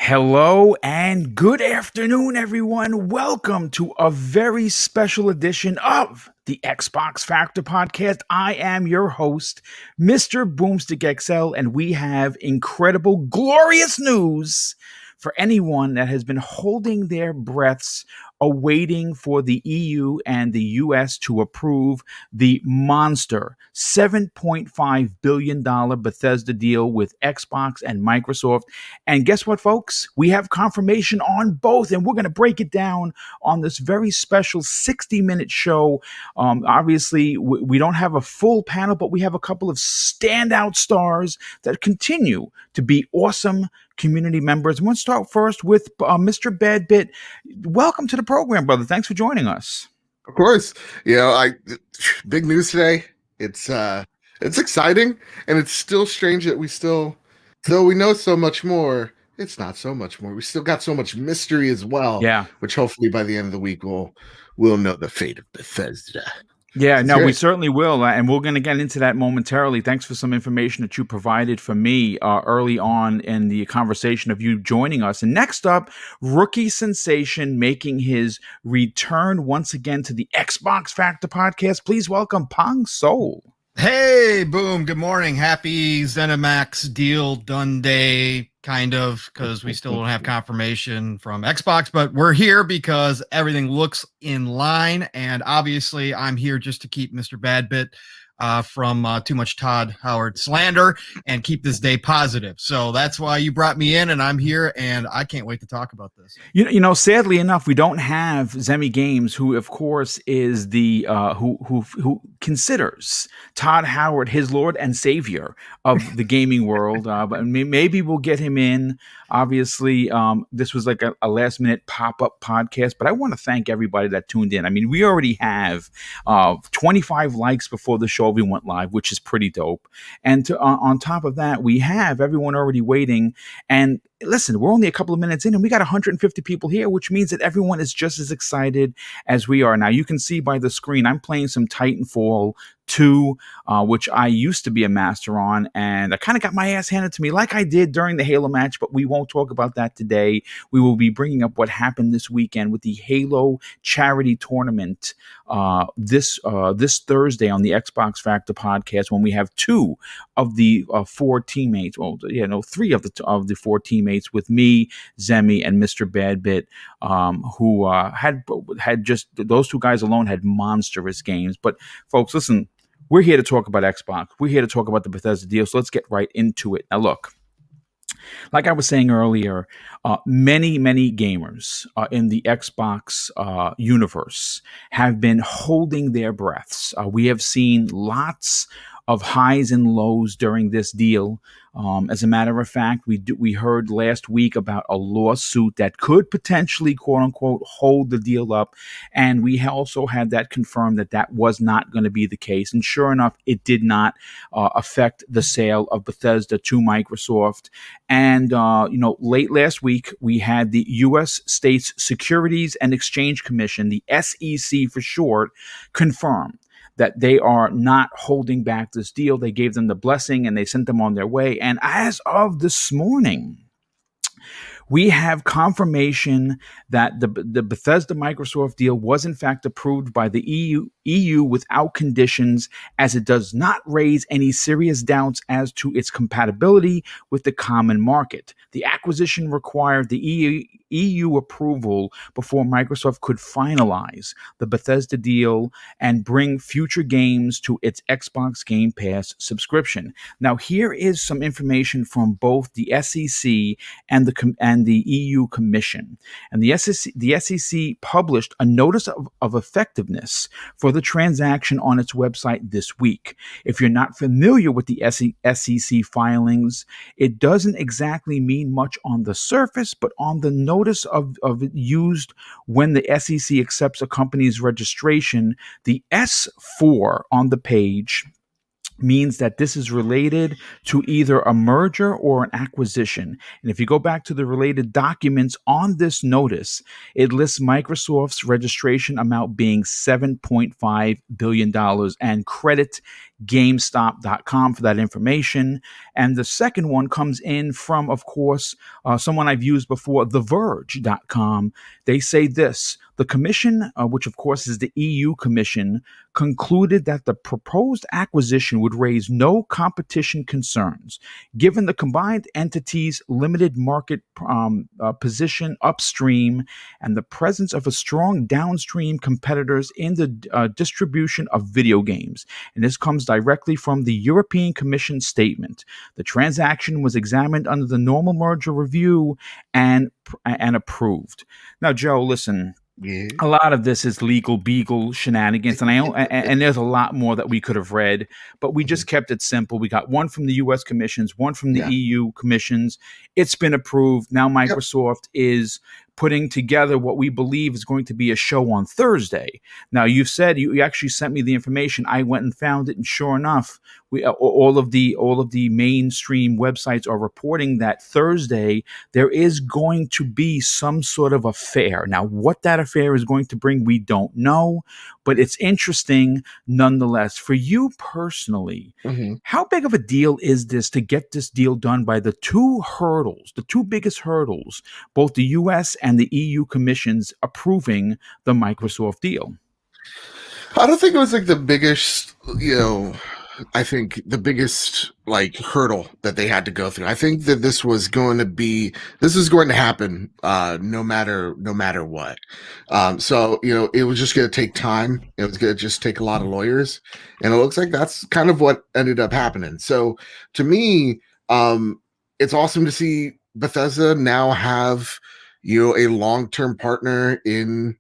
Hello and good afternoon, everyone. Welcome to a very special edition of the Xbox Factor Podcast. I am your host, MrBooMStickXL, and we have incredible, glorious news for anyone that has been holding their breaths awaiting for the EU and the US to approve the monster $7.5 billion Bethesda deal with Xbox and Microsoft. And guess what, folks? We have confirmation on both, and we're going to break it down on this very special 60-minute show. Obviously, we don't have a full panel, but we have a couple of standout stars that continue to be awesome community members. I'm going to start first with Mr. Badbit. Welcome to the program, brother. Thanks for joining us. Of course. Big news today. It's exciting, and it's still strange that though we know so much more, it's not so much more. We still got so much mystery as well. Yeah. Which hopefully by the end of the week we'll know the fate of Bethesda. Yeah, no, we certainly will, and we're going to get into that momentarily. Thanks for some information that you provided for me early on in the conversation of you joining us. And next up, rookie sensation making his return once again to the Xbox Factor Podcast. Please welcome Pong Soul. Hey, Boom. Good morning. Happy ZeniMax deal done day, kind of, because we still don't have confirmation from Xbox, but we're here because everything looks in line. And obviously, I'm here just to keep Mr. Badbit from too much Todd Howard slander and keep this day positive. So that's why you brought me in, and I'm here, and I can't wait to talk about this. You know, sadly enough, we don't have Zemi Games, who of course is the who considers Todd Howard his Lord and Savior of the gaming world. But maybe we'll get him in. Obviously, this was like a last minute pop up podcast, but I want to thank everybody that tuned in. I mean, we already have 25 likes before the show we went live, which is pretty dope. And on top of that, we have everyone already waiting. And listen, we're only a couple of minutes in and we got 150 people here, which means that everyone is just as excited as we are. Now, you can see by the screen, I'm playing some Titanfall 2, which I used to be a master on, and I kind of got my ass handed to me like I did during the Halo match, but we won't talk about that today. We will be bringing up what happened this weekend with the Halo charity tournament this Thursday on the Xbox Factor Podcast, when we have two of the four teammates, three of the four teammates with me, Zemi, and Mr. Badbit, who had just, those two guys alone had monstrous games. But folks, listen, we're here to talk about Xbox. We're here to talk about the Bethesda deal. So let's get right into it. Now, look, like I was saying earlier, many gamers in the Xbox universe have been holding their breaths. We have seen lots of highs and lows during this deal. As a matter of fact, we heard last week about a lawsuit that could potentially, quote unquote, hold the deal up. And we also had that confirmed that was not going to be the case. And sure enough, it did not affect the sale of Bethesda to Microsoft. And, late last week, we had the U.S. States Securities and Exchange Commission, the SEC for short, confirm that they are not holding back this deal. They gave them the blessing and they sent them on their way. And as of this morning, we have confirmation that the Bethesda Microsoft deal was in fact approved by the EU without conditions, as it does not raise any serious doubts as to its compatibility with the common market. The acquisition required the EU approval before Microsoft could finalize the Bethesda deal and bring future games to its Xbox Game Pass subscription. Now, here is some information from both the SEC and the EU Commission. And the SEC published a notice of effectiveness for the transaction on its website this week. If you're not familiar with the SEC filings, it doesn't exactly mean much on the surface, but on the notice of it used when the SEC accepts a company's registration, the S4 on the page means that this is related to either a merger or an acquisition. And if you go back to the related documents on this notice, it lists Microsoft's registration amount being $7.5 billion and credit GameStop.com for that information. And the second one comes in from, of course, someone I've used before, TheVerge.com. They say this: the Commission, which of course is the EU Commission, concluded that the proposed acquisition would raise no competition concerns, given the combined entity's limited market position upstream and the presence of a strong downstream competitors in the distribution of video games. And this comes directly from the European Commission statement. The transaction was examined under the normal merger review and approved. Now, Joe, listen. Yeah. A lot of this is legal beagle shenanigans, and and there's a lot more that we could have read, but we just kept it simple. We got one from the U.S. commissions, one from the EU commissions. It's been approved. Now Microsoft is putting together what we believe is going to be a show on Thursday. Now, you've said you actually sent me the information. I went and found it, and sure enough, all of the mainstream websites are reporting that Thursday there is going to be some sort of affair. Now, what that affair is going to bring, we don't know, but it's interesting nonetheless. For you personally, how big of a deal is this to get this deal done by the two biggest hurdles, both the U.S. and the EU commissions approving the Microsoft deal? I don't think it was like the biggest, I think the biggest like hurdle that they had to go through. I think that this was going to happen no matter what. So it was just going to take time. It was going to just take a lot of lawyers, and it looks like that's kind of what ended up happening. So to me, it's awesome to see Bethesda now have a long-term partner in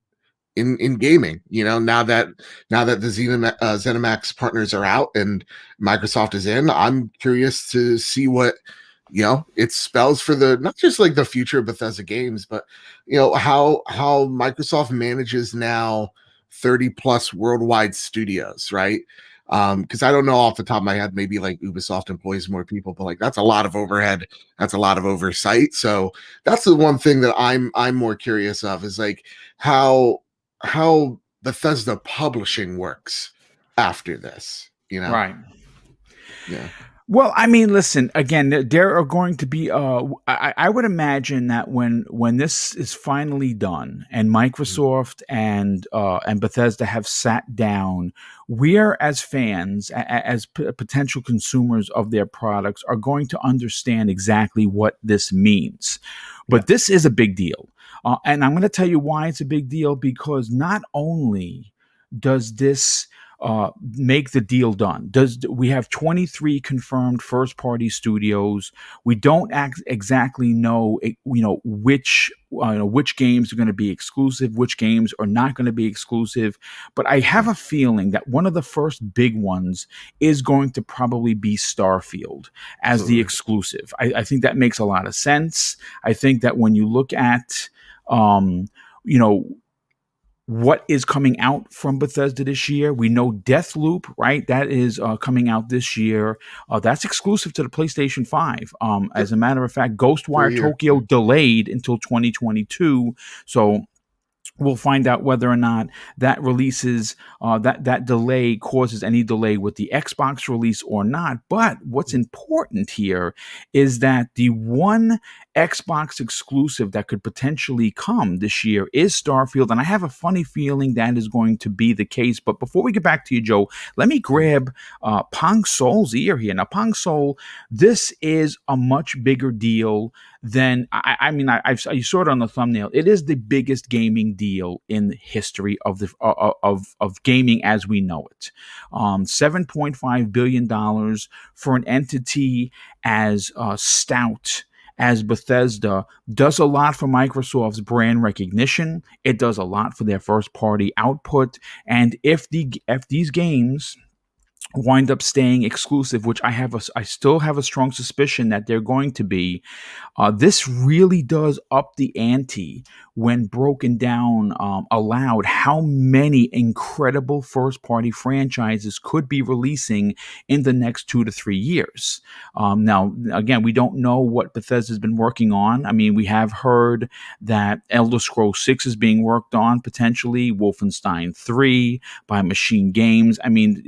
gaming. Now that the ZeniMax partners are out and Microsoft is in, I'm curious to see what it spells for not just like the future of Bethesda games, but how Microsoft manages now 30 plus worldwide studios, right? Because I don't know off the top of my head, maybe like Ubisoft employs more people, but like that's a lot of overhead, that's a lot of oversight. So that's the one thing that I'm more curious of, is like how Bethesda publishing works after this, Right. Yeah. Well, I mean, listen, again, there are going to be, I would imagine that when this is finally done and Microsoft and Bethesda have sat down, we are, as fans, as potential consumers of their products, are going to understand exactly what this means. But this is a big deal. And I'm going to tell you why it's a big deal, because not only does this make the deal done, we have 23 confirmed first-party studios. We don't exactly know, which games are going to be exclusive, which games are not going to be exclusive. But I have a feeling that one of the first big ones is going to probably be Starfield as the exclusive. I think that makes a lot of sense. I think that when you look at what is coming out from Bethesda this year, we know Deathloop, right? That is coming out this year. That's exclusive to the PlayStation 5. As a matter of fact, Ghostwire Tokyo delayed until 2022. So we'll find out whether or not that releases, that delay causes any delay with the Xbox release or not. But what's important here is that the one Xbox exclusive that could potentially come this year is Starfield, and I have a funny feeling that is going to be the case. But before we get back to you, Joe, let me grab Pong Soul's ear here. Now, Pong Soul, this is a much bigger deal than you saw it on the thumbnail. It is the biggest gaming deal in the history of the of gaming as we know it. $7.5 billion for an entity as stout as Bethesda does a lot for Microsoft's brand recognition. It does a lot for their first party output. And if these games wind up staying exclusive, which I still have a strong suspicion that they're going to be, this really does up the ante when broken down aloud, how many incredible first-party franchises could be releasing in the next 2 to 3 years. Now, again, we don't know what Bethesda's been working on. I mean, we have heard that Elder Scrolls 6 is being worked on, potentially Wolfenstein 3 by Machine Games. I mean,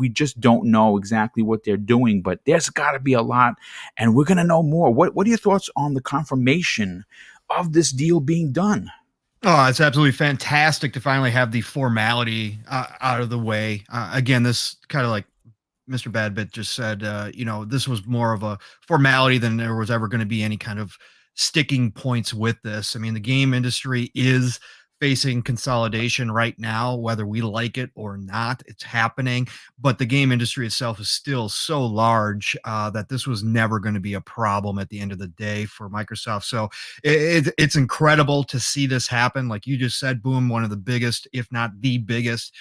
we just don't know exactly what they're doing, but there's got to be a lot, and we're going to know more. What are your thoughts on the confirmation of this deal being done? Oh, it's absolutely fantastic to finally have the formality out of the way. Again, this kind of like Mr. Badbit just said, this was more of a formality than there was ever going to be any kind of sticking points with this. I mean, the game industry is facing consolidation right now, whether we like it or not. It's happening, but the game industry itself is still so large that this was never going to be a problem at the end of the day for Microsoft. So it's incredible to see this happen. Like you just said, Boom, one of the biggest, if not the biggest,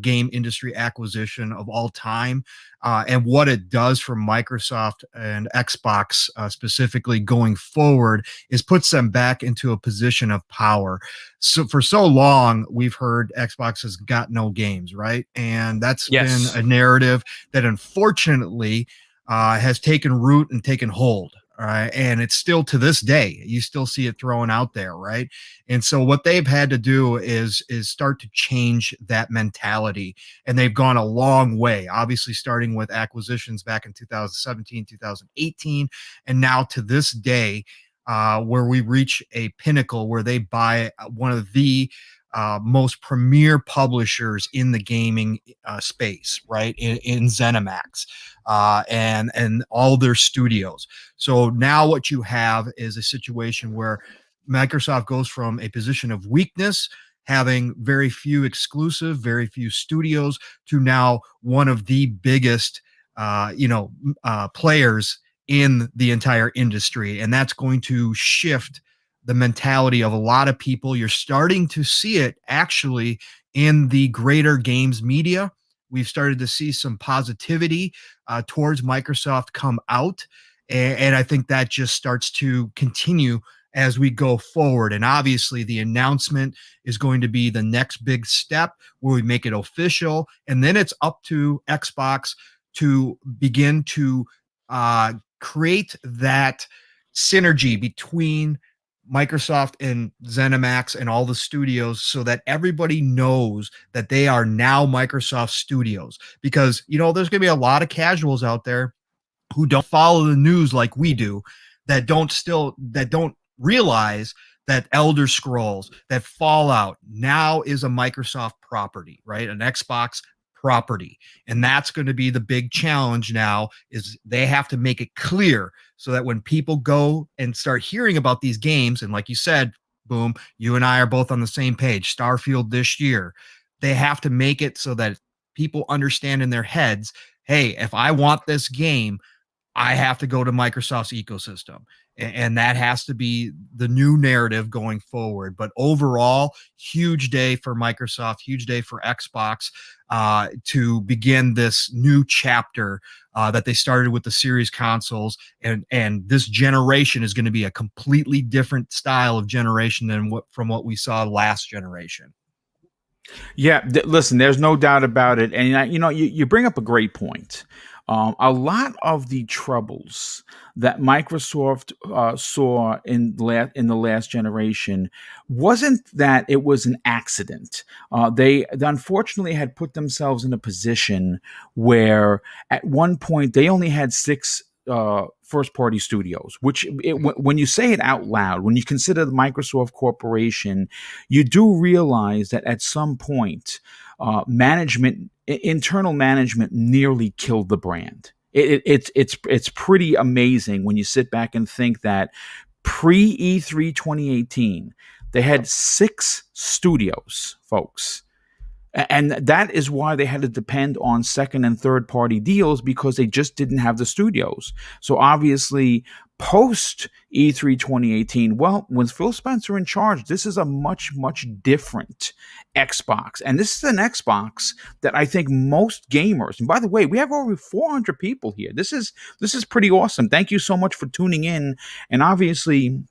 game industry acquisition of all time, and what it does for Microsoft and Xbox specifically going forward is puts them back into a position of power. So for so long, we've heard Xbox has got no games, right? And that's Yes. been a narrative that unfortunately has taken root and taken hold. All right. And it's still to this day, you still see it thrown out there. Right. And so what they've had to do is start to change that mentality. And they've gone a long way, obviously starting with acquisitions back in 2017, 2018, and now to this day, where we reach a pinnacle where they buy one of the most premier publishers in the gaming space, right? In ZeniMax, and all their studios. So now what you have is a situation where Microsoft goes from a position of weakness, having very few exclusive, very few studios, to now one of the biggest, players in the entire industry, and that's going to shift the mentality of a lot of people. You're starting to see it actually in the greater games media. We've started to see some positivity towards Microsoft come out. And I think that just starts to continue as we go forward. And obviously, the announcement is going to be the next big step where we make it official. And then it's up to Xbox to begin to create that synergy between Microsoft and ZeniMax and all the studios so that everybody knows that they are now Microsoft studios. Because, there's going to be a lot of casuals out there who don't follow the news like we do, that don't realize that Elder Scrolls, that Fallout now is a Microsoft property, right? An Xbox property. And that's going to be the big challenge now, is they have to make it clear so that when people go and start hearing about these games, and like you said, Boom, you and I are both on the same page, Starfield this year, they have to make it so that people understand in their heads, hey, if I want this game, I have to go to Microsoft's ecosystem. And that has to be the new narrative going forward. But overall, huge day for Microsoft, huge day for Xbox to begin this new chapter that they started with the series consoles. And this generation is going to be a completely different style of generation than from what we saw last generation. Yeah, listen, there's no doubt about it. And you bring up a great point. A lot of the troubles that Microsoft saw in the last generation wasn't that it was an accident. They unfortunately had put themselves in a position where at one point they only had 6 first party studios, which when you say it out loud, when you consider the Microsoft Corporation, you do realize that at some point, internal management nearly killed the brand. It's pretty amazing when you sit back and think that pre E3 2018, they had 6 studios, folks. And that is why they had to depend on second and third party deals, because they just didn't have the studios. So obviously, post E3 2018, well, with Phil Spencer in charge, this is a much, much different Xbox. And this is an Xbox that I think most gamers, and by the way, we have over 400 people here. This is pretty awesome. Thank you so much for tuning in. And obviously,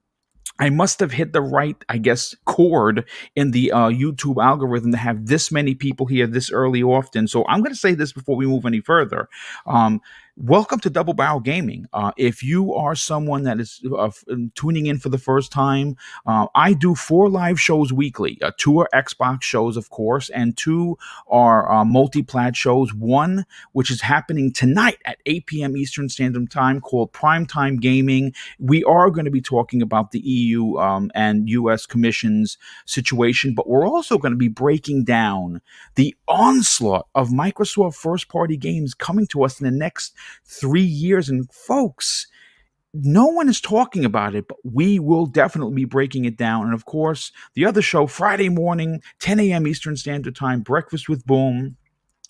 I must have hit the right, I guess, chord in the YouTube algorithm to have this many people here this early often. So I'm going to say this before we move any further. welcome to Double Barrel Gaming. If you are someone that is tuning in for the first time, I do 4 live shows weekly. 2 are Xbox shows, of course, and 2 are multi-plat shows. One, which is happening tonight at 8 p.m. Eastern Standard Time, called Primetime Gaming. We are going to be talking about the EU and US Commission's situation, but we're also going to be breaking down the onslaught of Microsoft first-party games coming to us in the next 3 years. And folks, no one is talking about it, but we will definitely be breaking it down. And of course, the other show, Friday morning, 10 a.m. Eastern Standard Time, Breakfast with Boom.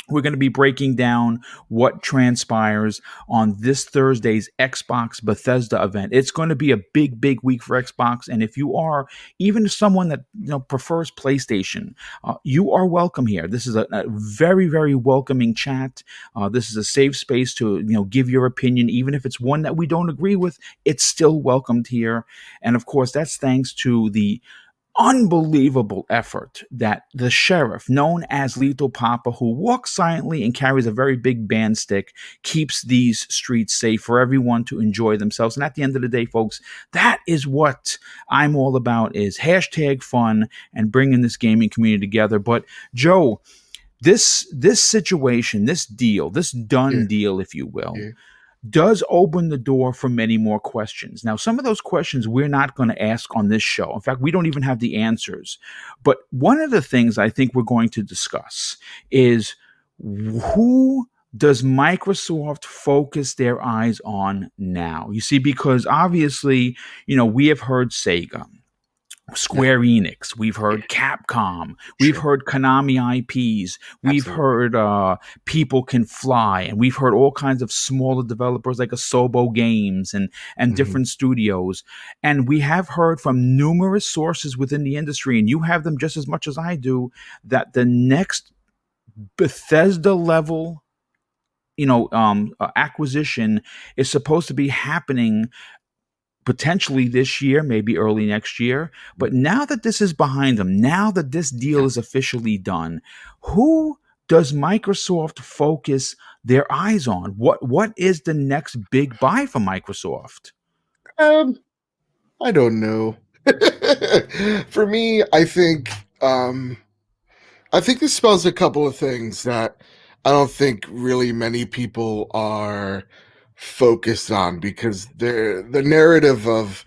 We're going to be breaking down what transpires on this Thursday's Xbox Bethesda event. It's going to be a big, big week for Xbox. And if you are even someone that prefers PlayStation, you are welcome here. This is a very, very welcoming chat. This is a safe space to give your opinion, even if it's one that we don't agree with. It's still welcomed here. And of course, that's thanks to the unbelievable effort that the sheriff, known as Lethal Papa, who walks silently and carries a very big band stick, keeps these streets safe for everyone to enjoy themselves. And at the end of the day, folks, that is what I'm all about, is hashtag fun and bringing this gaming community together. But Joe, this situation, this deal, this done deal, if you will, does open the door for many more questions. Now, some of those questions we're not going to ask on this show. In fact, we don't even have the answers. But one of the things I think we're going to discuss is, who does Microsoft focus their eyes on now? You see, because obviously, we have heard Sega, Square Enix, we've heard Capcom, we've heard Konami IPs, we've heard People Can Fly, and we've heard all kinds of smaller developers like Asobo Games and different studios. And we have heard from numerous sources within the industry, and you have them just as much as I do, that the next Bethesda level acquisition is supposed to be happening potentially this year, maybe early next year. But now that this is behind them, now that this deal is officially done, who does Microsoft focus their eyes on? What is the next big buy for Microsoft? I don't know. For me, I think this spells a couple of things that I don't think really many people are focused on, because the narrative of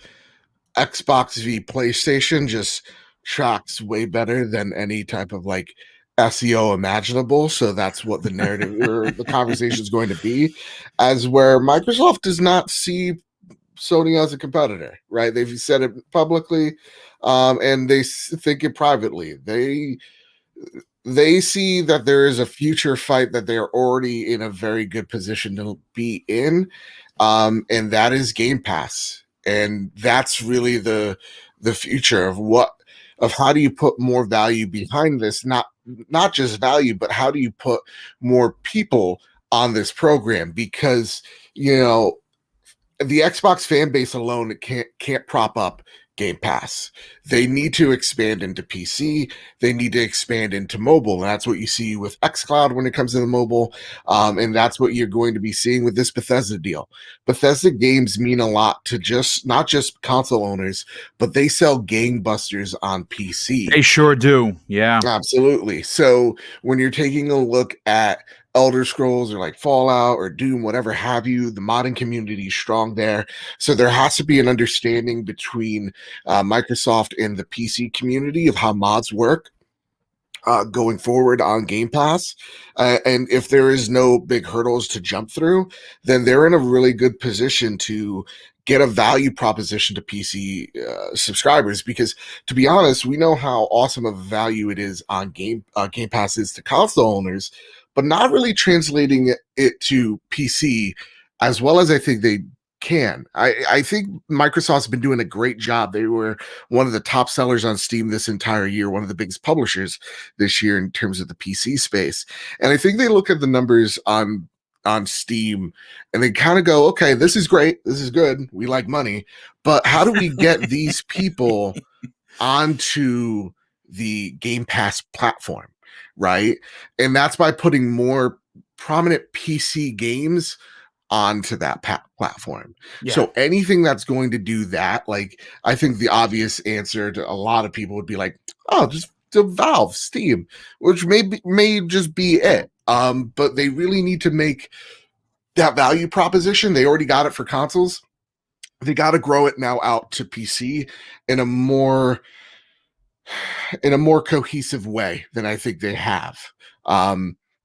Xbox v PlayStation just tracks way better than any type of like SEO imaginable. So that's what the narrative or the conversation is going to be, as where Microsoft does not see Sony as a competitor, right? They've said it publicly, and they think it privately. They see that there is a future fight that they are already in a very good position to be in, and that is Game Pass. And that's really the future of how do you put more value behind this, not just value, but how do you put more people on this program? Because the Xbox fan base alone can't prop up Game Pass. They need to expand into PC. They need to expand into mobile. And that's what you see with xCloud when it comes to the mobile. And that's what you're going to be seeing with this Bethesda deal. Bethesda games mean a lot to not just console owners, but they sell gangbusters on PC. They sure do. Yeah. Absolutely. So when you're taking a look at Elder Scrolls or like Fallout or Doom, whatever have you, the modding community is strong there. So there has to be an understanding between Microsoft and the PC community of how mods work going forward on Game Pass. And if there is no big hurdles to jump through, then they're in a really good position to get a value proposition to PC subscribers. Because to be honest, we know how awesome of a value it is on Game Pass is to console owners, but not really translating it to PC as well as I think they can. I think Microsoft's been doing a great job. They were one of the top sellers on Steam this entire year, one of the biggest publishers this year in terms of the PC space. And I think they look at the numbers on Steam and they kind of go, okay, this is great. This is good. We like money, but how do we get these people onto the Game Pass platform? Right. And that's by putting more prominent PC games onto that platform. Yeah. So anything that's going to do that, like I think the obvious answer to a lot of people would be like, oh, just the Valve, Steam, which may just be it. But they really need to make that value proposition. They already got it for consoles. They got to grow it now out to PC in a more cohesive way than I think they have.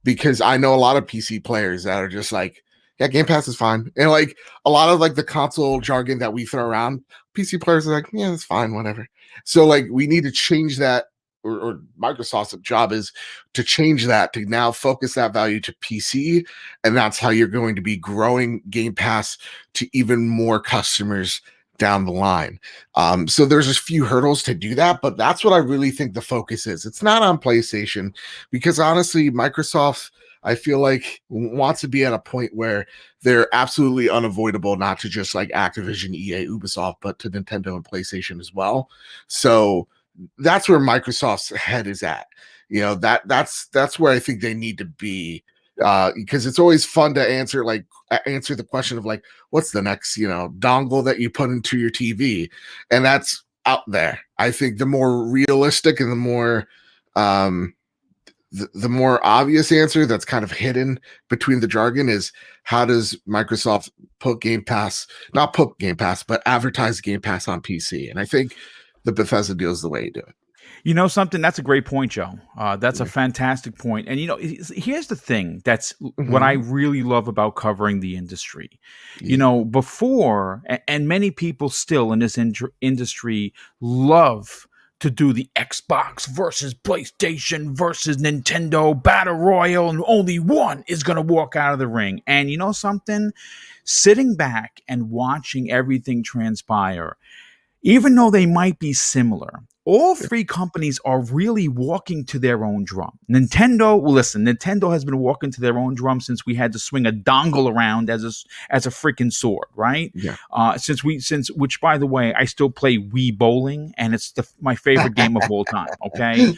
Because I know a lot of PC players that are just like, yeah, Game Pass is fine. And like a lot of like the console jargon that we throw around, PC players are like, yeah, it's fine, whatever. So like we need to change that, or Microsoft's job is to change that, to now focus that value to PC. And that's how you're going to be growing Game Pass to even more customers down the line. So there's a few hurdles to do that, but that's what I really think the focus is. It's not on PlayStation, because honestly, Microsoft, I feel like, wants to be at a point where they're absolutely unavoidable, not to just like Activision, EA, Ubisoft, but to Nintendo and PlayStation as well. So that's where Microsoft's head is at. You know, that's where I think they need to be. Because it's always fun to answer the question of like, what's the next, dongle that you put into your TV, and that's out there. I think the more realistic and the more the more obvious answer that's kind of hidden between the jargon is, how does Microsoft but advertise Game Pass on PC? And I think the Bethesda deal is the way you do it. You know something? That's a great point, Joe. That's a fantastic point. And, here's the thing. That's what I really love about covering the industry. Before, and many people still in this industry love to do the Xbox versus PlayStation versus Nintendo battle royal, and only one is going to walk out of the ring. And you know something? Sitting back and watching everything transpire, even though they might be similar, all three companies are really walking to their own drum. Nintendo has been walking to their own drum since we had to swing a dongle around as a freaking sword, right? Yeah. Which, by the way, I still play Wii Bowling, and it's my favorite game of all time. Okay.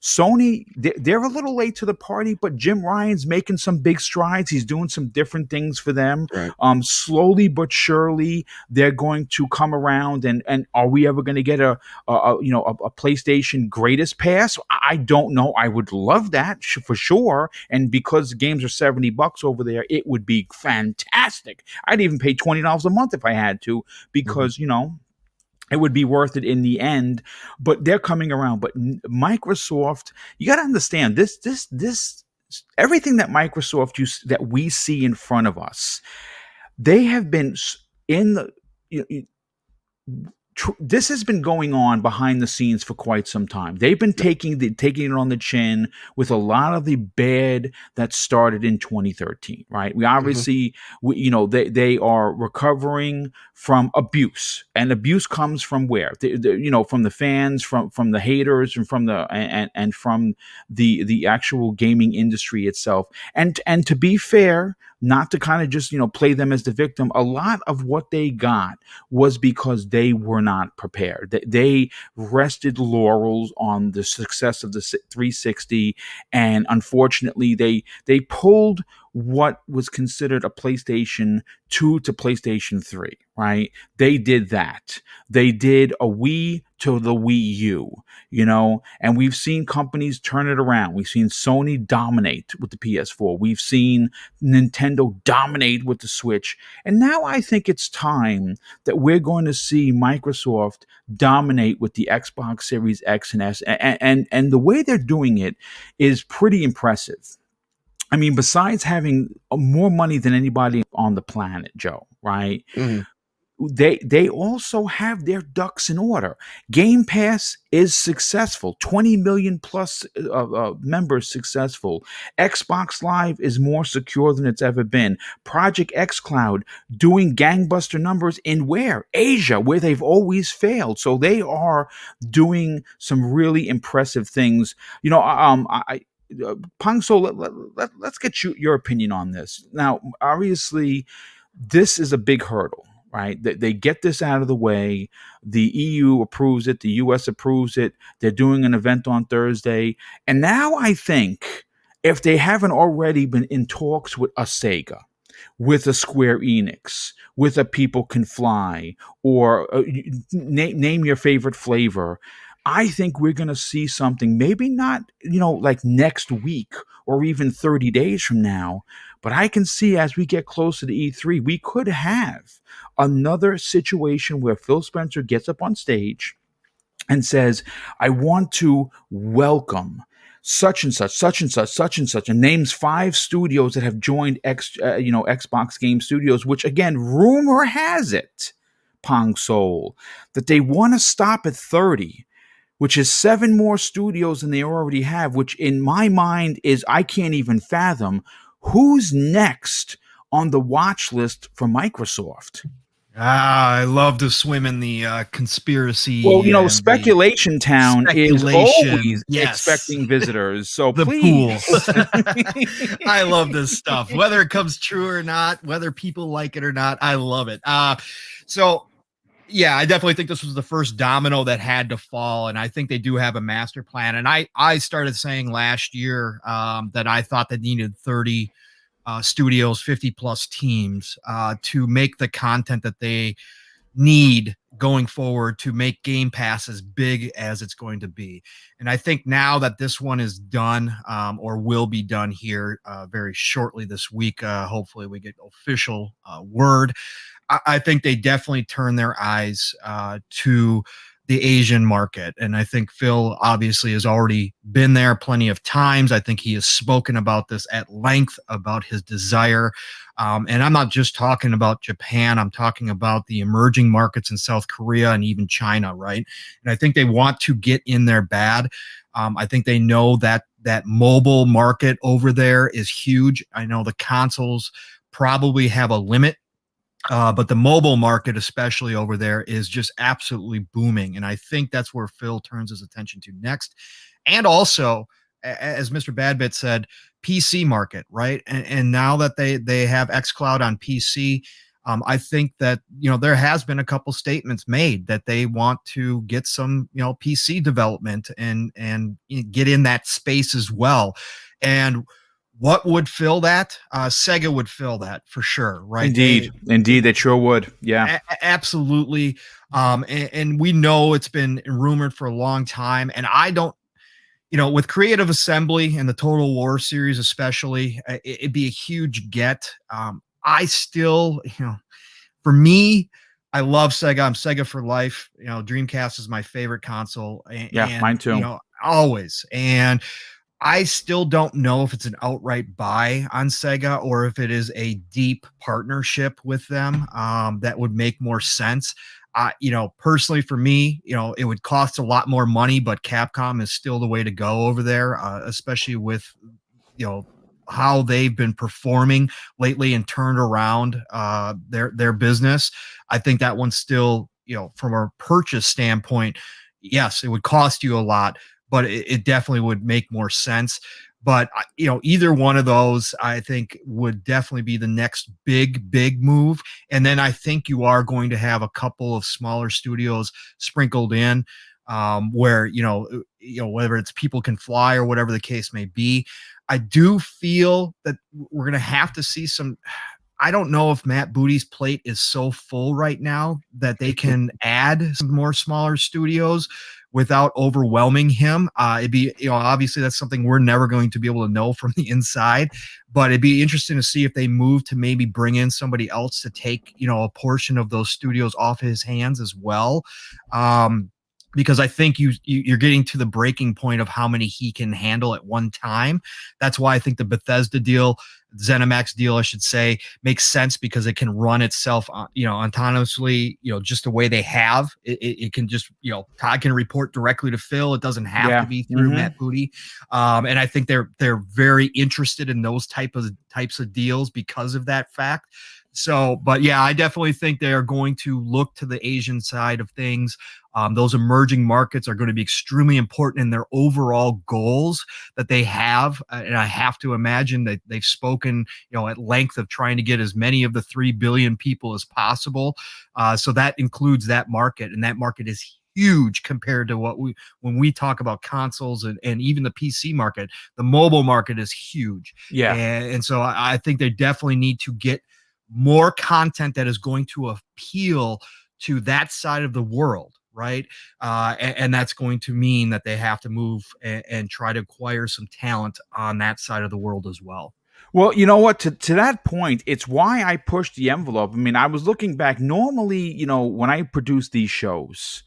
Sony, they're a little late to the party, but Jim Ryan's making some big strides. He's doing some different things for them. Right. Slowly but surely, they're going to come around. And are we ever going to get a PlayStation Greatest Pass? I don't know. I would love that for sure. And because the games are $70 over there, it would be fantastic. I'd even pay $20 a month if I had to, because it would be worth it in the end. But they're coming around. But Microsoft, you got to understand this everything that Microsoft that we see in front of us, they have been in the. This has been going on behind the scenes for quite some time. They've been taking it on the chin with a lot of the bad that started in 2013, right? We obviously, they are recovering from abuse, and abuse comes from where? From the fans, from the haters, and from the actual gaming industry itself. And to be fair, not to kind of just play them as the victim, a lot of what they got was because they were not prepared. They rested laurels on the success of the 360, and unfortunately they pulled what was considered a PlayStation 2 to PlayStation 3, right? They did that. They did a Wii to the Wii U, and we've seen companies turn it around. We've seen Sony dominate with the PS4. We've seen Nintendo dominate with the Switch. And now I think it's time that we're going to see Microsoft dominate with the Xbox Series X and S. And the way they're doing it is pretty impressive. I mean, besides having more money than anybody on the planet, Joe, right? Mm-hmm. They also have their ducks in order. Game Pass is successful. 20 million plus members successful. Xbox Live is more secure than it's ever been. Project xCloud doing gangbuster numbers in where? Asia, where they've always failed. So they are doing some really impressive things. Pangso, let's get your opinion on this. Now, obviously, this is a big hurdle, right? They get this out of the way. The EU approves it. The US approves it. They're doing an event on Thursday. And now I think if they haven't already been in talks with a Sega, with a Square Enix, with a People Can Fly, or name your favorite flavor, I think we're going to see something, maybe not, like next week or even 30 days from now, but I can see as we get closer to E3, we could have another situation where Phil Spencer gets up on stage and says, I want to welcome such and such, such and such, such and such, and names 5 studios that have joined Xbox Game Studios, which again, rumor has it, Pong Soul, that they want to stop at 30, which is 7 more studios than they already have, which in my mind is, I can't even fathom who's next on the watch list for Microsoft. I love to swim in the conspiracy. Well, Speculation Town is always yes. expecting visitors. So the please. Pool. I love this stuff, whether it comes true or not, whether people like it or not. I love it. So yeah, I definitely think this was the first domino that had to fall, and I think they do have a master plan. And I started saying last year that I thought they needed 30 studios, 50 plus teams to make the content that they need going forward to make Game Pass as big as it's going to be. And I think now that this one is done or will be done here very shortly this week, hopefully we get official word. I think they definitely turn their eyes to the Asian market. And I think Phil obviously has already been there plenty of times. I think he has spoken about this at length, about his desire. And I'm not just talking about Japan. I'm talking about the emerging markets in South Korea and even China, right? And I think they want to get in there bad. I think they know that that mobile market over there is huge. I know the consoles probably have a limit. But the mobile market, especially over there, is just absolutely booming. And I think that's where Phil turns his attention to next. And also, as Mr. Badbit said, PC market, right? And now that they have xCloud on PC, I think that, there has been a couple statements made that they want to get some, PC development and get in that space as well. And what would fill that? Sega would fill that for sure, right? Indeed, they sure would. Yeah, absolutely. And we know it's been rumored for a long time. And I don't, with Creative Assembly and the Total War series, especially, it'd be a huge get. I still, for me, I love Sega. I'm Sega for life. Dreamcast is my favorite console. And, mine too. Always. And I still don't know if it's an outright buy on Sega or if it is a deep partnership with them that would make more sense. Personally for me, it would cost a lot more money, but Capcom is still the way to go over there, especially with, how they've been performing lately and turned around their business. I think that one's still, from a purchase standpoint, yes, it would cost you a lot, but it definitely would make more sense. But, either one of those, I think, would definitely be the next big move. And then I think you are going to have a couple of smaller studios sprinkled in where, whether it's People Can Fly or whatever the case may be. I do feel that we're going to have to see some. I don't know if Matt Booty's plate is so full right now that they can add some more smaller studios without overwhelming him. It'd be, obviously that's something we're never going to be able to know from the inside, but it'd be interesting to see if they move to maybe bring in somebody else to take, a portion of those studios off his hands as well. Because I think you're getting to the breaking point of how many he can handle at one time. That's why I think the Bethesda deal, ZeniMax deal, I should say, makes sense because it can run itself, autonomously, just the way they have. It can just, Todd can report directly to Phil. It doesn't have to be through Matt Booty. And I think they're very interested in those types of deals because of that fact. So, but yeah, I definitely think they are going to look to the Asian side of things. Those emerging markets are going to be extremely important in their overall goals that they have. And I have to imagine that they've spoken, at length of trying to get as many of the 3 billion people as possible. So that includes that market, and that market is huge compared to when we talk about consoles and even the PC market. The mobile market is huge. Yeah. And so I think they definitely need to get more content that is going to appeal to that side of the world, right? And that's going to mean that they have to move and try to acquire some talent on that side of the world as well. Well, you know what? To that point, it's why I pushed the envelope. I mean, I was looking back. Normally, when I produce these shows,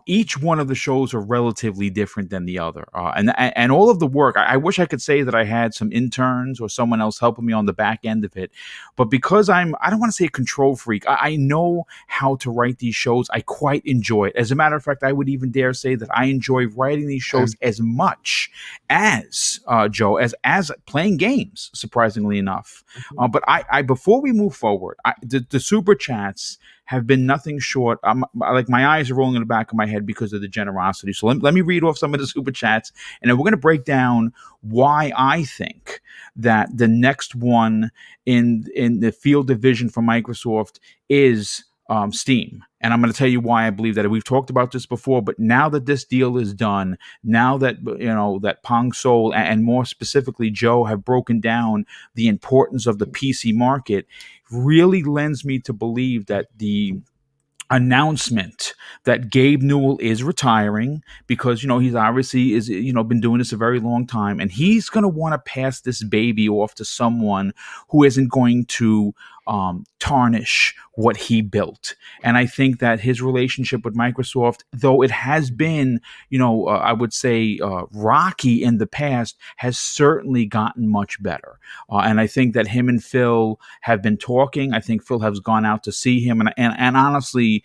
each one of the shows are relatively different than the other, and all of the work. I wish I could say that I had some interns or someone else helping me on the back end of it, but because I don't want to say a control freak. I know how to write these shows. I quite enjoy it. As a matter of fact, I would even dare say that I enjoy writing these shows as much as Joe as playing games. Surprisingly enough, but I before we move forward, the super chats have been nothing short. Like my eyes are rolling in the back of my head because of the generosity. So let me read off some of the super chats, and then we're going to break down why I think that the next one in the field division for Microsoft is Steam. And I'm going to tell you why I believe that. We've talked about this before, but now that this deal is done, now that that Pong Sol and more specifically Joe have broken down the importance of the PC market, really lends me to believe that the announcement that Gabe Newell is retiring, because he's obviously been doing this a very long time, and he's going to want to pass this baby off to someone who isn't going to tarnish what he built. And I think that his relationship with Microsoft, though it has been I would say rocky in the past, has certainly gotten much better. And I think that him and Phil have been talking. I think Phil has gone out to see him, and honestly,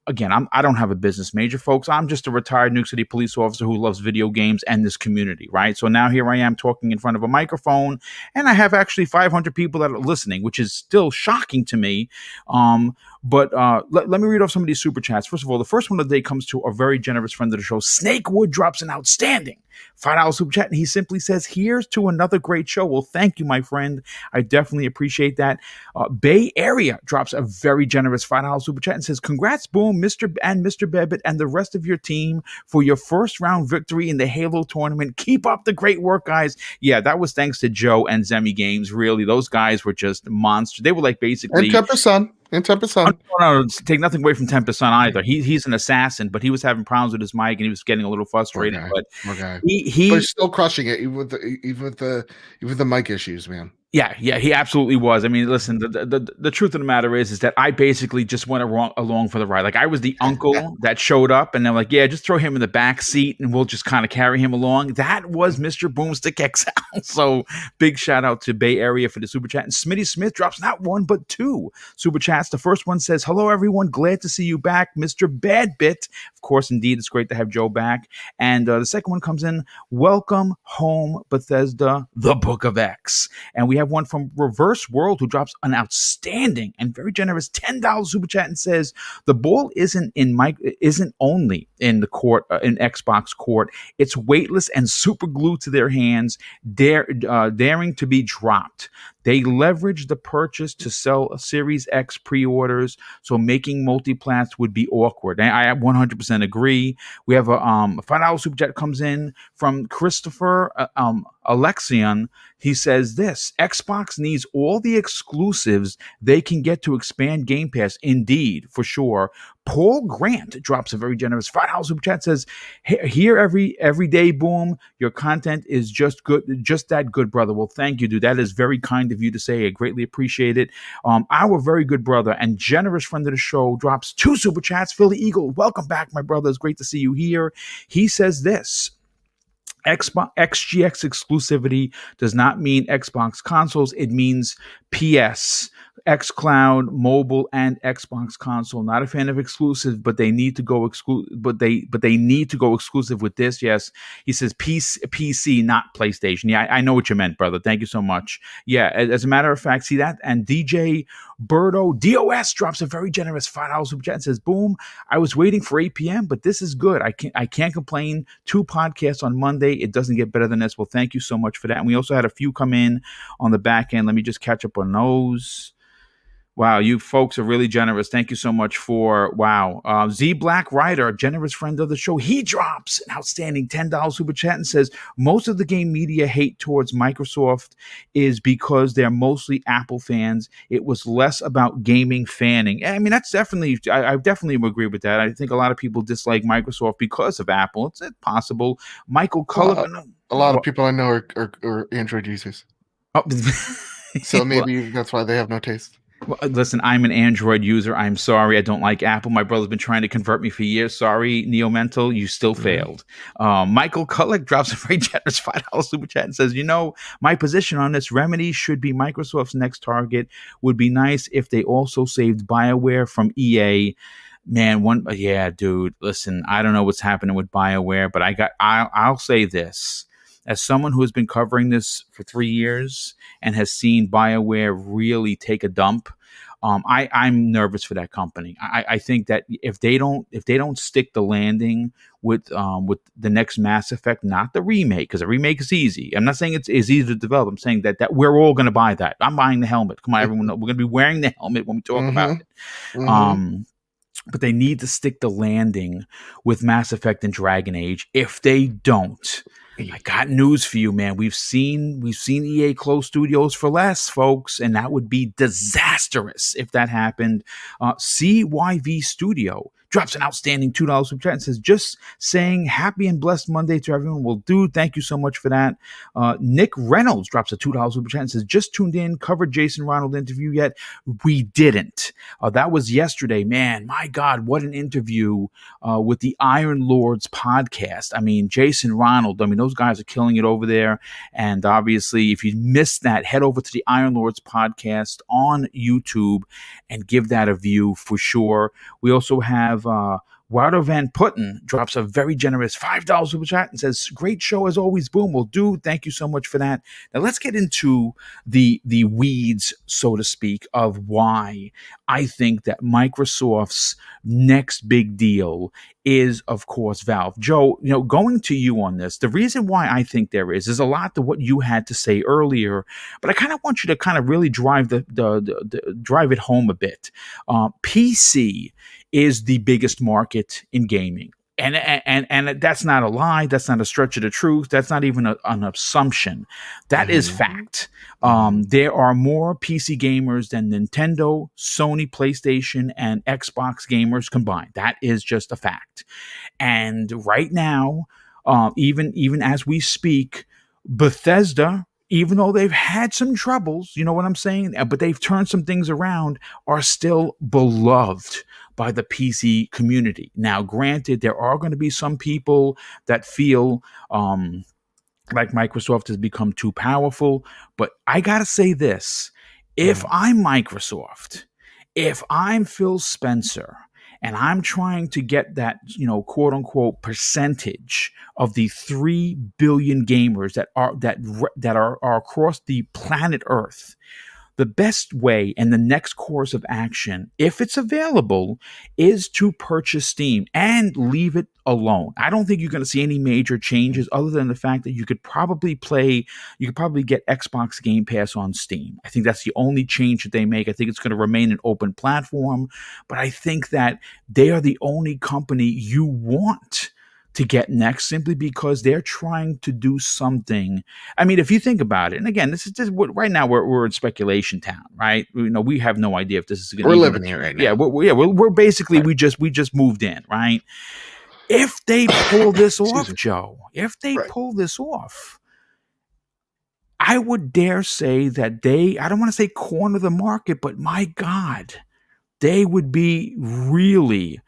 I don't have a business major, folks. I'm just a retired New York City police officer who loves video games and this community, right? So now here I am talking in front of a microphone, and I have actually 500 people that are listening, which is still shocking to me. But let me read off some of these super chats. First of all, the first one of the day comes to a very generous friend of the show. Snakewood drops an outstanding $5 super chat, and he simply says, "Here's to another great show." Well, thank you, my friend. I definitely appreciate that. Bay Area drops a very generous $5 super chat and says, "Congrats, Boom, Mr. Bebbit, and the rest of your team for your first round victory in the Halo tournament. Keep up the great work, guys." Yeah, that was thanks to Joe and Zemi Games. Really, those guys were just monsters. They were like basically. And Temper-san. No, take nothing away from Tempest either. He's an assassin, but he was having problems with his mic and he was getting a little frustrated. But he's still crushing it, even with the mic issues, man. Yeah, he absolutely was. I mean, listen, the truth of the matter is that I basically just went along for the ride. Like, I was the uncle that showed up, and they're like, "Yeah, just throw him in the back seat, and we'll just kind of carry him along." That was Mr. BoomStickXL. So big shout out to Bay Area for the super chat. And Smitty Smith drops not one but two super chats. The first one says, "Hello, everyone. Glad to see you back, Mr. Badbit." Of course, indeed, it's great to have Joe back. And the second one comes in, "Welcome home, Bethesda, the Book of X." And we have one from Reverse World who drops an outstanding and very generous $10 super chat and says, "The ball isn't only in the court, in Xbox court. It's weightless and super glued to their hands, daring to be dropped. They leverage the purchase to sell a Series X pre-orders, so making multi-plats would be awkward." And I 100% agree. We have a $5 super chat comes in from Christopher Alexion. He says this: "Xbox needs all the exclusives they can get to expand Game Pass." Indeed, for sure. Paul Grant drops a very generous $5 super chat, says, "Here every day, Boom. Your content is just good, just that good, brother." Well, thank you, dude. That is very kind of you to say. I greatly appreciate it. Our very good brother and generous friend of the show drops two super chats. Philly Eagle, welcome back, my brother. It's great to see you here. He says this: "Xbox XGX exclusivity does not mean Xbox consoles. It means PS, xCloud, mobile, and Xbox console. Not a fan of exclusives, but they need to go exclusive with this." Yes, he says PC, not PlayStation. Yeah, I know what you meant, brother. Thank you so much. Yeah, as a matter of fact, see that. And DJ Birdo DOS drops a very generous $5 super chat and says, "Boom, I was waiting for 8 p.m., but this is good. I can't complain. 2 podcasts on Monday. It doesn't get better than this." Well, thank you so much for that. And we also had a few come in on the back end. Let me just catch up on those. Wow, you folks are really generous. Thank you so much for Z Black Rider, a generous friend of the show. He drops an outstanding $10 super chat and says most of the game media hate towards Microsoft is because they're mostly Apple fans. It was less about gaming fanning. I mean, that's definitely I definitely agree with that. I think a lot of people dislike Microsoft because of Apple. It's possible. Michael Cullivan. A lot of people I know are Android users. Oh, so maybe that's why they have no taste. Well, listen, I'm an Android user. I'm sorry. I don't like Apple. My brother's been trying to convert me for years. Sorry, Neo Mental, you still failed. Michael Kullick drops a very generous $5 super chat and says, my position on this, Remedy should be Microsoft's next target. Would be nice if they also saved BioWare from EA. Man, dude, listen, I don't know what's happening with BioWare, but I'll say this. As someone who has been covering this for 3 years and has seen BioWare really take a dump, I'm nervous for that company. I think that if they don't stick the landing with the next Mass Effect, not the remake, because the remake is easy. I'm not saying it's easy to develop. I'm saying that we're all going to buy that. I'm buying the helmet. Come on, everyone, we're going to be wearing the helmet when we talk about it. But they need to stick the landing with Mass Effect and Dragon Age. If they don't, I got news for you, man. We've seen EA close studios for less, folks, and that would be disastrous if that happened. CYV Studio drops an outstanding $2 super chat and says, just saying happy and blessed Monday to everyone. Well, dude, thank you so much for that. Nick Reynolds drops a $2 super chat and says, just tuned in, covered Jason Ronald interview yet? We didn't. That was yesterday. Man, my God, what an interview with the Iron Lords podcast. I mean, Jason Ronald, those guys are killing it over there. And obviously, if you missed that, head over to the Iron Lords podcast on YouTube and give that a view for sure. We also have Wilder Van Putten drops a very generous $5 super chat and says, great show as always, Boom. Well, dude, thank you so much for that. Now let's get into the weeds, so to speak, of why I think that Microsoft's next big deal is, of course, Valve. Joe, going to you on this, the reason why I think there is a lot to what you had to say earlier, but I kind of want you to kind of really drive drive it home a bit. PC is the biggest market in gaming. And that's not a lie. That's not a stretch of the truth. That's not even an assumption. That is fact. There are more PC gamers than Nintendo, Sony, PlayStation, and Xbox gamers combined. That is just a fact. And right now, even as we speak, Bethesda, even though they've had some troubles, you know what I'm saying? But they've turned some things around, are still beloved by the PC community. Now, granted, there are going to be some people that feel like Microsoft has become too powerful, but I got to say this. If I'm Microsoft, if I'm Phil Spencer, and I'm trying to get that, quote unquote percentage of the 3 billion gamers that are across the planet Earth, the best way and the next course of action, if it's available, is to purchase Steam and leave it alone. I don't think you're going to see any major changes other than the fact that you could probably get Xbox Game Pass on Steam. I think that's the only change that they make. I think it's going to remain an open platform, but I think that they are the only company you want to get next, simply because they're trying to do something. I mean, if you think about it, and again, this is just right now we're in speculation town, right? We have no idea if this is going to. We're living here right now. Yeah, we're basically we just moved in, right? If they pull this off, Joe, pull this off, I would dare say that I don't want to say corner the market, but my God, they would be really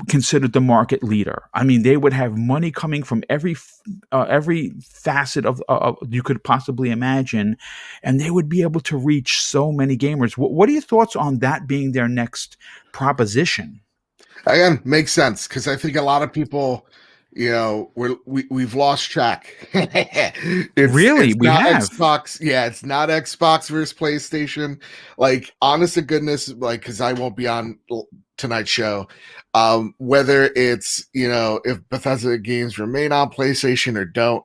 considered the market leader. I mean, they would have money coming from every facet of you could possibly imagine, and they would be able to reach so many gamers. What are your thoughts on that being their next proposition? Again, makes sense, because I think a lot of people, we've lost track. It's we not have Xbox. Yeah, it's not Xbox versus PlayStation. Like, honest to goodness, like, because I won't be on tonight's show. Whether it's, if Bethesda games remain on PlayStation or don't,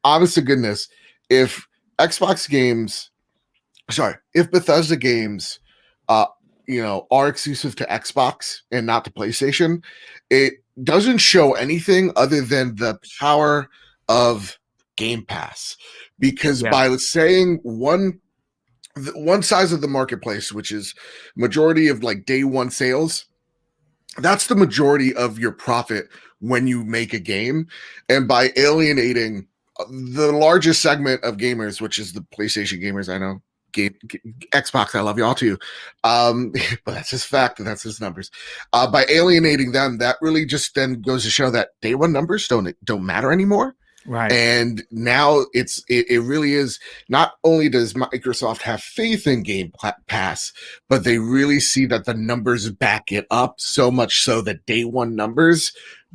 honest to goodness, if Xbox games sorry, if Bethesda games, uh, are exclusive to Xbox and not to PlayStation, it doesn't show anything other than the power of Game Pass. Because Yeah. by saying one size of the marketplace, which is majority of like day one sales, that's the majority of your profit when you make a game. And by alienating the largest segment of gamers, which is the PlayStation gamers, I know Xbox, I love y'all too. But that's just fact, and that's just numbers. By alienating them, that really just then goes to show that day one numbers don't matter anymore. Right. And now it really is. Not only does Microsoft have faith in Game Pass, but they really see that the numbers back it up, so much so that day one numbers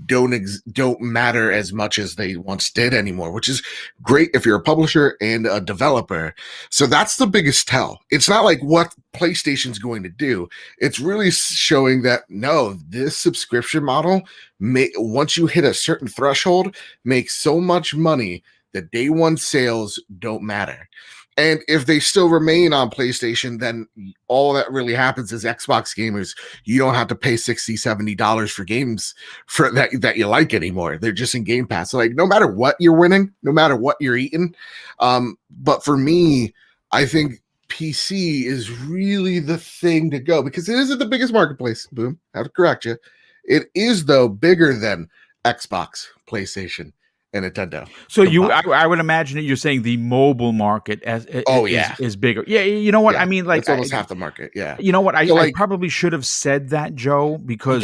don't matter as much as they once did anymore, which is great if you're a publisher and a developer. So that's the biggest tell. It's not like what PlayStation's going to do. It's really showing that no, this subscription model once you hit a certain threshold, makes so much money that day one sales don't matter. And if they still remain on PlayStation, then all that really happens is Xbox gamers, you don't have to pay $60, $70 for games for that you like anymore. They're just in Game Pass. So like no matter what you're winning, no matter what you're eating. But for me, I think PC is really the thing to go because it isn't the biggest marketplace. Boom, I have to correct you. It is though bigger than Xbox, PlayStation, and Nintendo. So I would imagine that you're saying the mobile market is bigger. Yeah, you know what I mean. Like it's almost half the market. Yeah, you know what I probably should have said that, Joe, because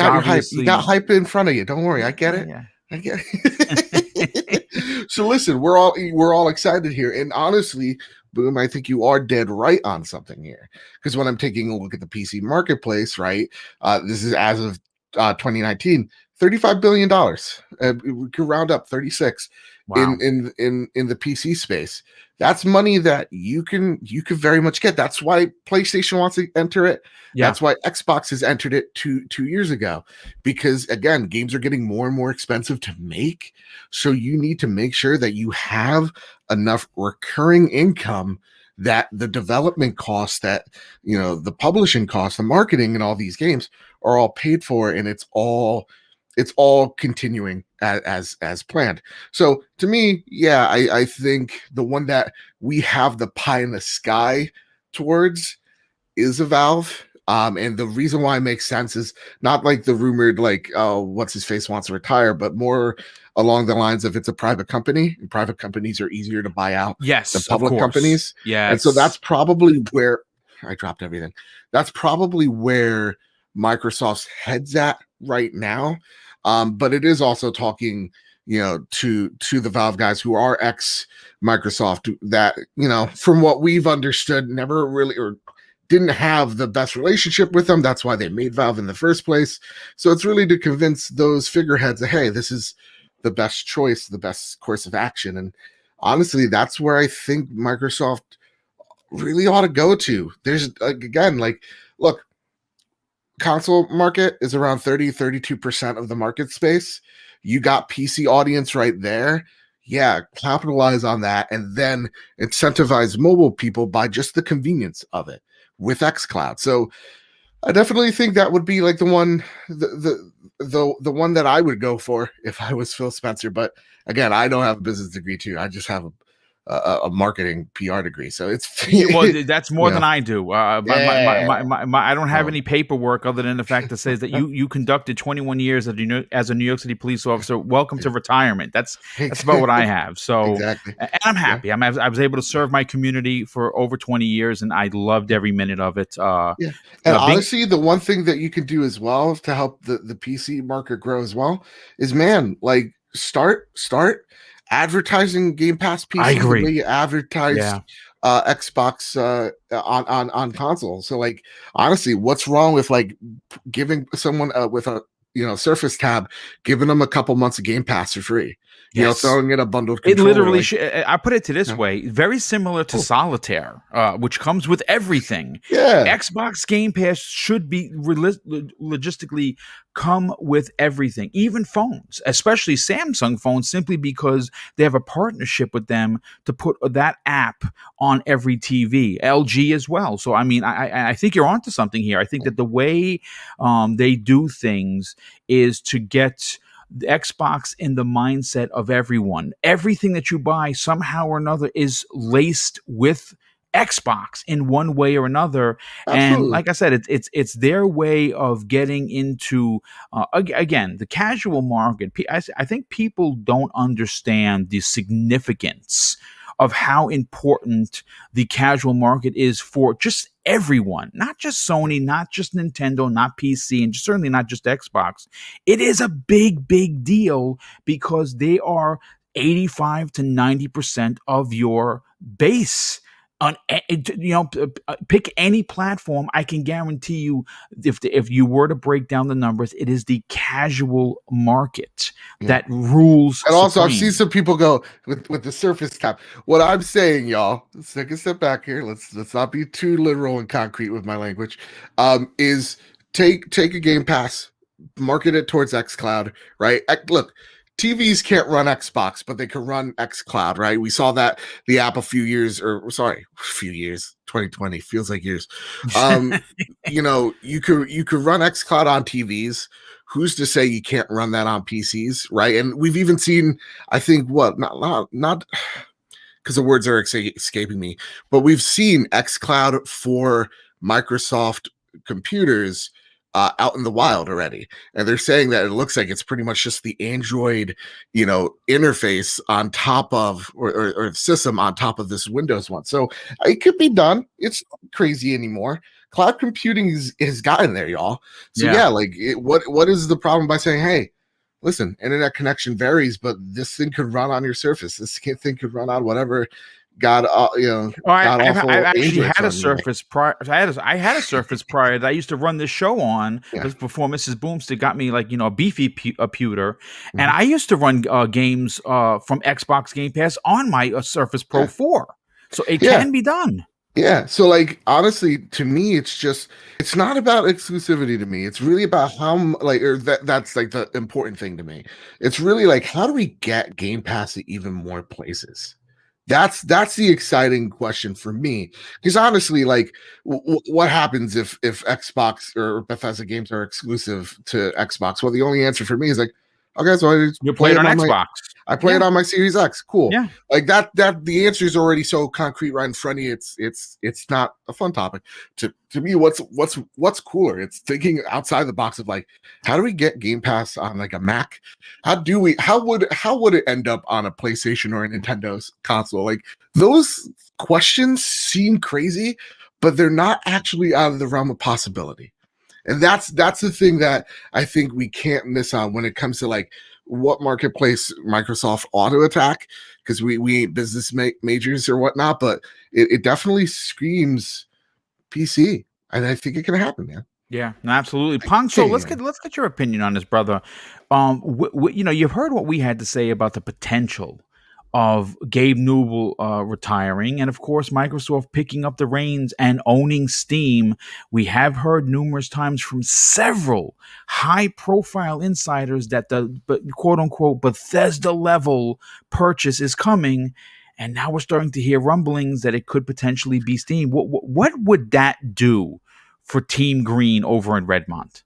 you got hype in front of you. Don't worry, I get it. Yeah. I get it. So listen, we're all excited here, and honestly, Boom, I think you are dead right on something here. Because when I'm taking a look at the PC marketplace, right, this is as of 2019. $35 billion. We could round up 36 wow. in the PC space. That's money that you could very much get. That's why PlayStation wants to enter it. Yeah. That's why Xbox has entered it two years ago. Because again, games are getting more and more expensive to make. So you need to make sure that you have enough recurring income that the development costs, that the publishing costs, the marketing, and all these games are all paid for, and it's all continuing as planned. So to me, yeah, I think the one that we have the pie in the sky towards is a Valve. And the reason why it makes sense is not like the rumored what's his face wants to retire, but more along the lines of it's a private company, and private companies are easier to buy out than public companies. Yeah. And so that's probably where I dropped everything. That's probably where Microsoft's head's at right now. But it is also talking, to the Valve guys who are ex Microsoft that, from what we've understood, never really or didn't have the best relationship with them. That's why they made Valve in the first place. So it's really to convince those figureheads that, hey, this is the best choice, the best course of action. And honestly, that's where I think Microsoft really ought to go to. There's look, console market is around 32% of the market space. You got PC audience right there. Yeah, capitalize on that and then incentivize mobile people by just the convenience of it with xCloud. So I definitely think that would be like the one one that I would go for if I was Phil Spencer. But again, I don't have a business degree too. I just have a marketing PR degree, so it's that's more than I do. I don't have any paperwork other than the fact that says that you conducted 21 years as a New York City police officer. Welcome to retirement. That's about what I have. So exactly. And I'm happy. Yeah. I was able to serve my community for over 20 years, and I loved every minute of it. And honestly, the one thing that you can do as well to help the PC market grow as well is, start advertising Game Pass PC. I agree. The way you advertise Xbox on console. So honestly, what's wrong with giving someone with a Surface tab, giving them a couple months of Game Pass for free? Throwing in a bundled controller. It literally I put it to this way, very similar to Solitaire, which comes with everything. Yeah. Xbox Game Pass should be logistically come with everything, even phones, especially Samsung phones, simply because they have a partnership with them to put that app on every TV. LG as well. So I mean, I think you're onto something here. I think that the way they do things is to get the Xbox in the mindset of everyone. Everything that you buy somehow or another is laced with Xbox in one way or another. And Absolutely. like I said, it's their way of getting into again the casual market. I think people don't understand the significance of how important the casual market is for just everyone, not just Sony, not just Nintendo, not PC, and certainly not just Xbox. It is a big, big deal because they are 85 to 90% of your base. On pick any platform, I can guarantee you, if you were to break down the numbers, it is the casual market Yeah. that rules And also, I've seen supreme. some people go with the Surface tab. What I'm saying, y'all, let's take a step back here. Let's not be too literal and concrete with my language. Is take a Game Pass, market it towards XCloud, right? Look, TVs can't run Xbox, but they can run XCloud, right? We saw that the app a few years, 2020 feels like years. You could run XCloud on TVs. Who's to say you can't run that on PCs, right? And we've even seen, I think, not because the words are escaping me, but we've seen xCloud for Microsoft computers out in the wild already, and they're saying that it looks like it's pretty much just the Android, interface on top of or system on top of this Windows one. So it could be done. It's not crazy anymore. Cloud computing has gotten there, y'all. So Yeah. yeah, like what is the problem by saying, hey, listen, internet connection varies, but this thing could run on your Surface. This thing could run on whatever god Oh, god I've awful actually Android's had a running right. Surface prior. I had a Surface prior that I used to run this show on Yeah. before Mrs. Boomstick got me a beefy pewter, and Mhm. I used to run games from Xbox Game Pass on my Surface Pro Yeah. 4, so it Yeah. can be done. Yeah. So like honestly, to me, it's not about exclusivity to me. It's really about that's like the important thing to me. It's really like how do we get Game Pass to even more places? That's the exciting question for me. Because honestly, like what happens if Xbox or Bethesda games are exclusive to Xbox? Well, the only answer for me is like, okay, so I just You play play it them on on Xbox. I play it Yeah, on my Series X. Cool. yeah. Like that the answer is already so concrete right in front of you. It's not a fun topic. To me, what's cooler? It's thinking outside the box of like, how do we get Game Pass on like a Mac? How would it end up on a PlayStation or a Nintendo's console? Like those questions seem crazy, but they're not actually out of the realm of possibility. And that's the thing that I think we can't miss on when it comes to like what marketplace Microsoft ought to attack, because we ain't business majors or whatnot, but it definitely screams PC, and I think it can happen, man. Yeah, no, absolutely. I Poncho, can. let's get your opinion on this, brother. You've heard what we had to say about the potential of Gabe Newell retiring, and of course Microsoft picking up the reins and owning Steam. We have heard numerous times from several high-profile insiders that the quote unquote Bethesda level purchase is coming. And now we're starting to hear rumblings that it could potentially be Steam. What would that do for Team Green over in Redmont?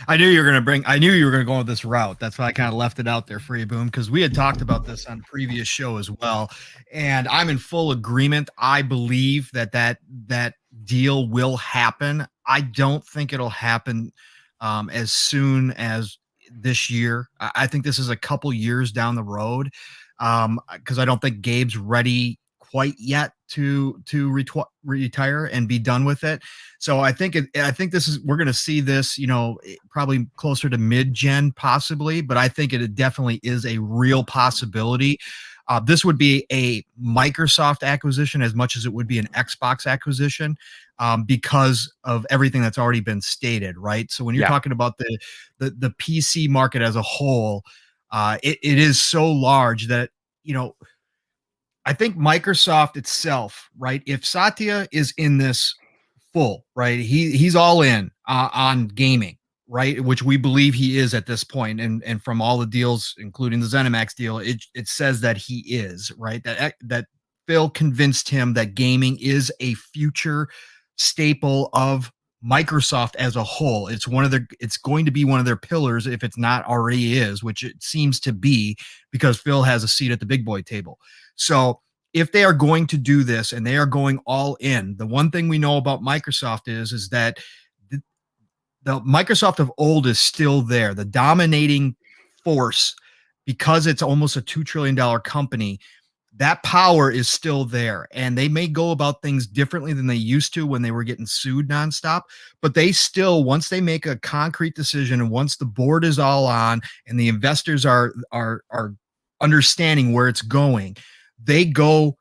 I knew you were going to go this route. That's why I kind of left it out there for you, Boom, because we had talked about this on a previous show as well. And I'm in full agreement. I believe that deal will happen. I don't think it'll happen as soon as this year. I think this is a couple years down the road because I don't think Gabe's ready quite yet to retire and be done with it. So I think we're going to see this, probably closer to mid-gen possibly, but I think it definitely is a real possibility. This would be a Microsoft acquisition as much as it would be an Xbox acquisition because of everything that's already been stated, right? So when you're talking about the PC market as a whole, it is so large that, I think Microsoft itself, right? If Satya is in this full, right? He's all in on gaming, right? Which we believe he is at this point, and from all the deals, including the ZeniMax deal, it says that he is, right. That Phil convinced him that gaming is a future staple of Microsoft as a whole. It's going to be one of their pillars if it's not already is, which it seems to be, because Phil has a seat at the big boy table. So if they are going to do this and they are going all in, the one thing we know about Microsoft is that the Microsoft of old is still there. The dominating force, because it's almost a $2 trillion company, that power is still there. And they may go about things differently than they used to when they were getting sued nonstop, but they still, once they make a concrete decision and once the board is all on and the investors are understanding where it's going, they go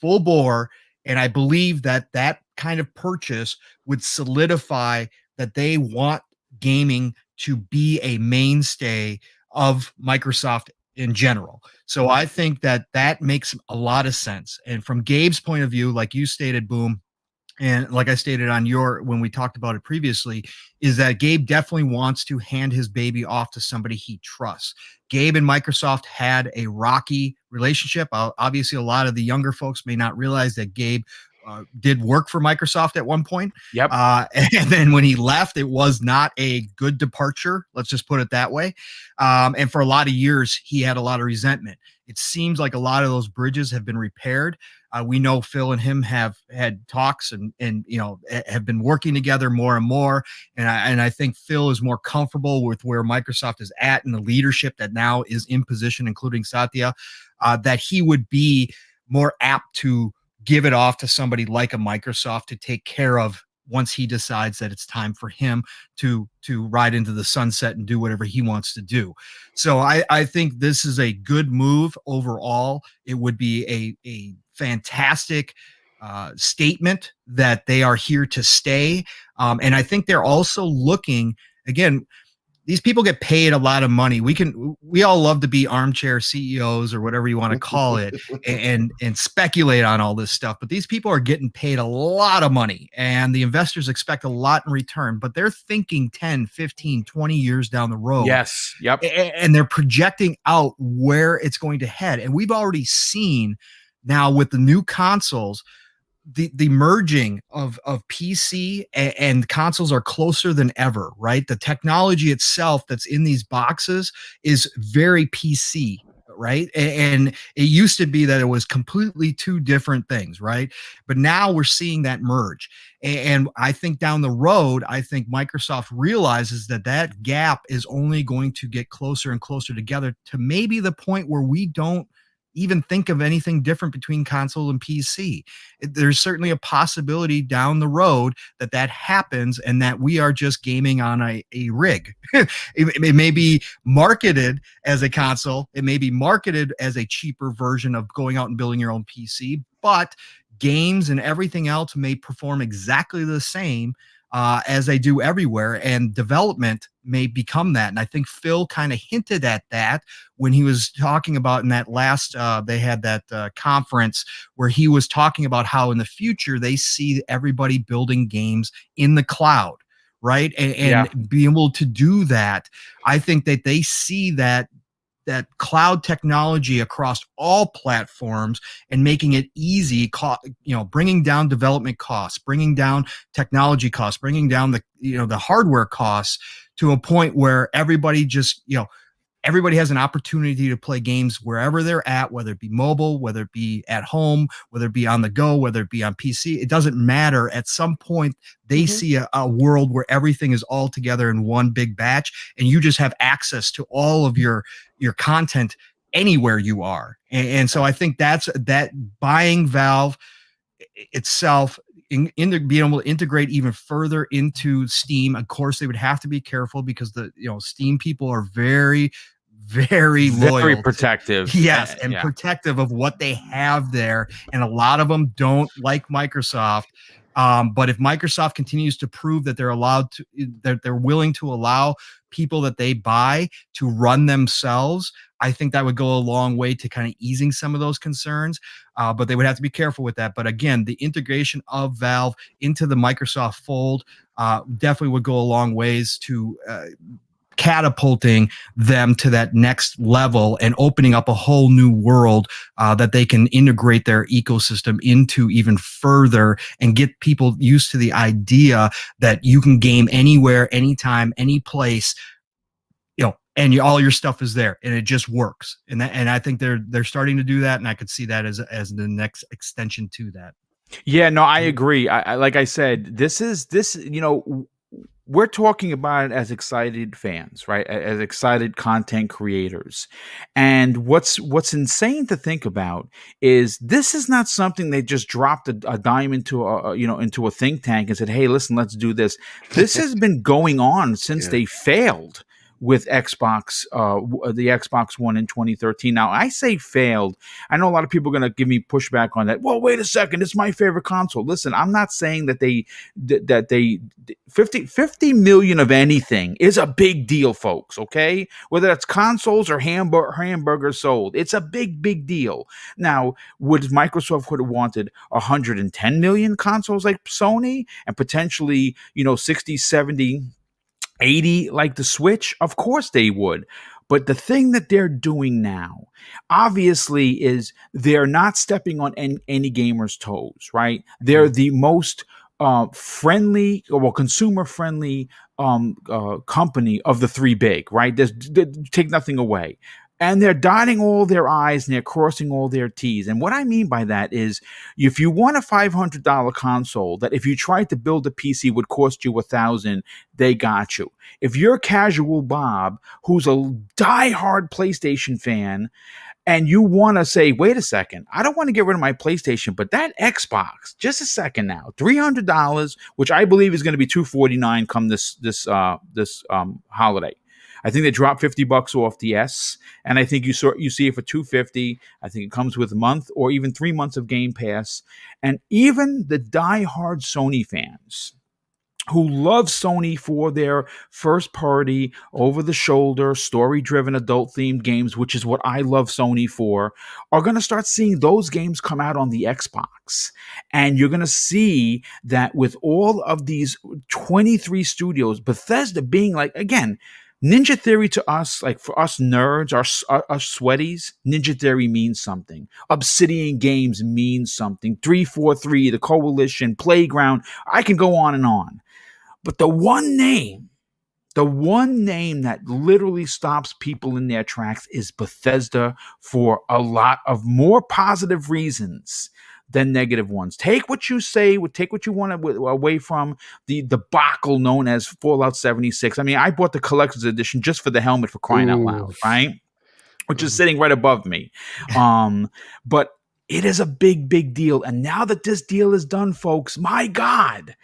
full bore. And I believe that that kind of purchase would solidify that they want gaming to be a mainstay of Microsoft in general. So I think that that makes a lot of sense. And from Gabe's point of view, like you stated, Boom, and like I stated on your when we talked about it previously, is that Gabe definitely wants to hand his baby off to somebody he trusts. Gabe and Microsoft had a rocky relationship. Obviously, a lot of the younger folks may not realize that Gabe did work for Microsoft at one point. Yep. And then when he left, it was not a good departure. Let's just put it that way. And for a lot of years, he had a lot of resentment. It seems like a lot of those bridges have been repaired. We know Phil and him have had talks and have been working together more and more. And I think Phil is more comfortable with where Microsoft is at and the leadership that now is in position, including Satya, that he would be more apt to give it off to somebody like a Microsoft to take care of once he decides that it's time for him to ride into the sunset and do whatever he wants to do. So I think this is a good move overall. It would be a fantastic statement that they are here to stay. And I think they're also looking, again, these people get paid a lot of money. We all love to be armchair CEOs or whatever you want to call it and speculate on all this stuff. But these people are getting paid a lot of money and the investors expect a lot in return, but they're thinking 10, 15, 20 years down the road. Yes. Yep. And they're projecting out where it's going to head. And we've already seen now with the new consoles, the merging of PC and consoles are closer than ever, right? The technology itself that's in these boxes is very PC, right? And it used to be that it was completely two different things, right? But now we're seeing that merge. And I think down the road, I think Microsoft realizes that that gap is only going to get closer and closer together to maybe the point where we don't even think of anything different between console and PC. There's certainly a possibility down the road that that happens and that we are just gaming on a rig. It may be marketed as a console. It may be marketed as a cheaper version of going out and building your own PC, but games and everything else may perform exactly the same as they do everywhere, and development may become that. And I think Phil kind of hinted at that when he was talking about in that last, they had that conference where he was talking about how in the future they see everybody building games in the cloud, right? And being able to do that, I think that they see that cloud technology across all platforms and making it easy, bringing down development costs, bringing down technology costs, bringing down the hardware costs to a point where everybody just, everybody has an opportunity to play games wherever they're at, whether it be mobile, whether it be at home, whether it be on the go, whether it be on PC. It doesn't matter. At some point, they see a world where everything is all together in one big batch, and you just have access to all of your content anywhere you are. And so I think that buying Valve itself being able to integrate even further into Steam. Of course, they would have to be careful because the Steam people are very, very loyal, very protective. Yes, and protective of what they have there, and a lot of them don't like Microsoft. But if Microsoft continues to prove that they're willing to allow people that they buy to run themselves, I think that would go a long way to kind of easing some of those concerns. But they would have to be careful with that. But again, the integration of Valve into the Microsoft fold definitely would go a long ways to catapulting them to that next level and opening up a whole new world that they can integrate their ecosystem into even further and get people used to the idea that you can game anywhere, anytime, any place, and all your stuff is there and it just works. And I think they're starting to do that. And I could see that as the next extension to that. Yeah, no, I agree. I like I said, this, we're talking about it as excited fans, right? As excited content creators. And what's insane to think about is this is not something they just dropped a dime into into a think tank and said, "Hey, listen, let's do this." This has been going on since they failed with Xbox, the Xbox One in 2013. Now, I say failed. I know a lot of people are going to give me pushback on that. Well, wait a second. It's my favorite console. Listen, I'm not saying that they 50 million of anything is a big deal, folks. Okay, whether that's consoles or hamburgers sold, it's a big deal. Now, would Microsoft would have wanted 110 million consoles like Sony and potentially 60, 70, 80 like the Switch? Of course they would. But the thing that they're doing now, obviously, is they're not stepping on any gamer's toes, right? They're the most friendly, well, consumer friendly company of the three big, right? Take nothing away. And they're dotting all their I's and they're crossing all their T's. And what I mean by that is, if you want a $500 console that if you tried to build a PC would cost you $1,000, they got you. If you're casual Bob, who's a diehard PlayStation fan, and you want to say, wait a second, I don't want to get rid of my PlayStation, but that Xbox, just a second now, $300, which I believe is going to be $249 come this holiday. I think they dropped $50 off the S, and I think you see it for $250. I think it comes with a month or even 3 months of Game Pass, and even the diehard Sony fans who love Sony for their first party, over the shoulder, story driven, adult themed games, which is what I love Sony for, are going to start seeing those games come out on the Xbox. And you're going to see that with all of these 23 studios, Bethesda being like, again, Ninja Theory to us, like for us nerds, our sweaties, Ninja Theory means something. Obsidian Games means something. 343, the Coalition, Playground, I can go on and on. But the one name that literally stops people in their tracks is Bethesda, for a lot of more positive reasons than negative ones. Take what you say, take what you want away from the debacle known as Fallout 76. I mean, I bought the collector's edition just for the helmet, for crying out loud, right? Which is sitting right above me. But it is a big deal. And now that this deal is done, folks, my God,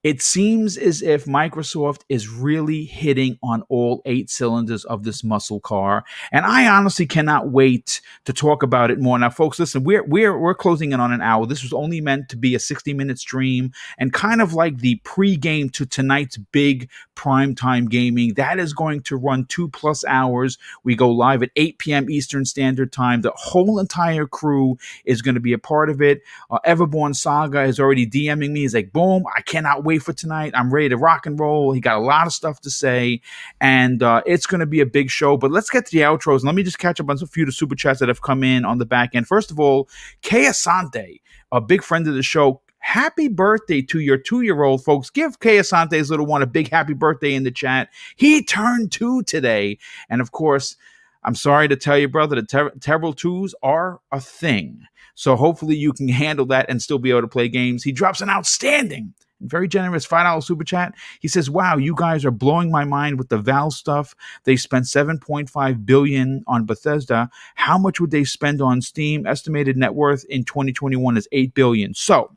it seems as if Microsoft is really hitting on all 8 cylinders of this muscle car, and I honestly cannot wait to talk about it more. Now, folks, listen, we're closing in on an hour. This was only meant to be a 60-minute stream, and kind of like the pre-game to tonight's big primetime gaming. That is going to run 2+ hours. We go live at 8 p.m. Eastern Standard Time. The whole entire crew is going to be a part of it. Everborn Saga is already DMing me. He's like, "Boom, I cannot wait for tonight. I'm ready to rock and roll." He got a lot of stuff to say, and it's going to be a big show. But let's get to the outros. And let me just catch up on a few of the super chats that have come in on the back end. First of all, Kay Asante, a big friend of the show. Happy birthday to your 2-year-old, folks. Give Kay Asante's little one a big happy birthday in the chat. He turned 2 today. And of course, I'm sorry to tell you, brother, the terrible 2s are a thing. So hopefully you can handle that and still be able to play games. He drops an outstanding, very generous $5 super chat. He says, "Wow, you guys are blowing my mind with the Valve stuff. They spent $7.5 billion on Bethesda. How much would they spend on Steam? Estimated net worth in 2021 is $8 billion. So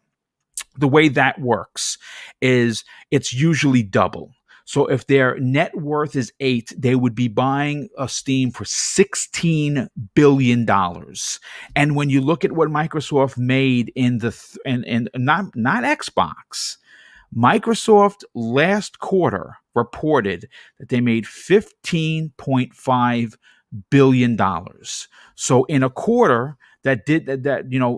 the way that works is it's usually double. So if their net worth is 8, they would be buying a Steam for $16 billion. And when you look at what Microsoft made in not Xbox, Microsoft last quarter reported that they made $15.5 billion. So in a quarter, and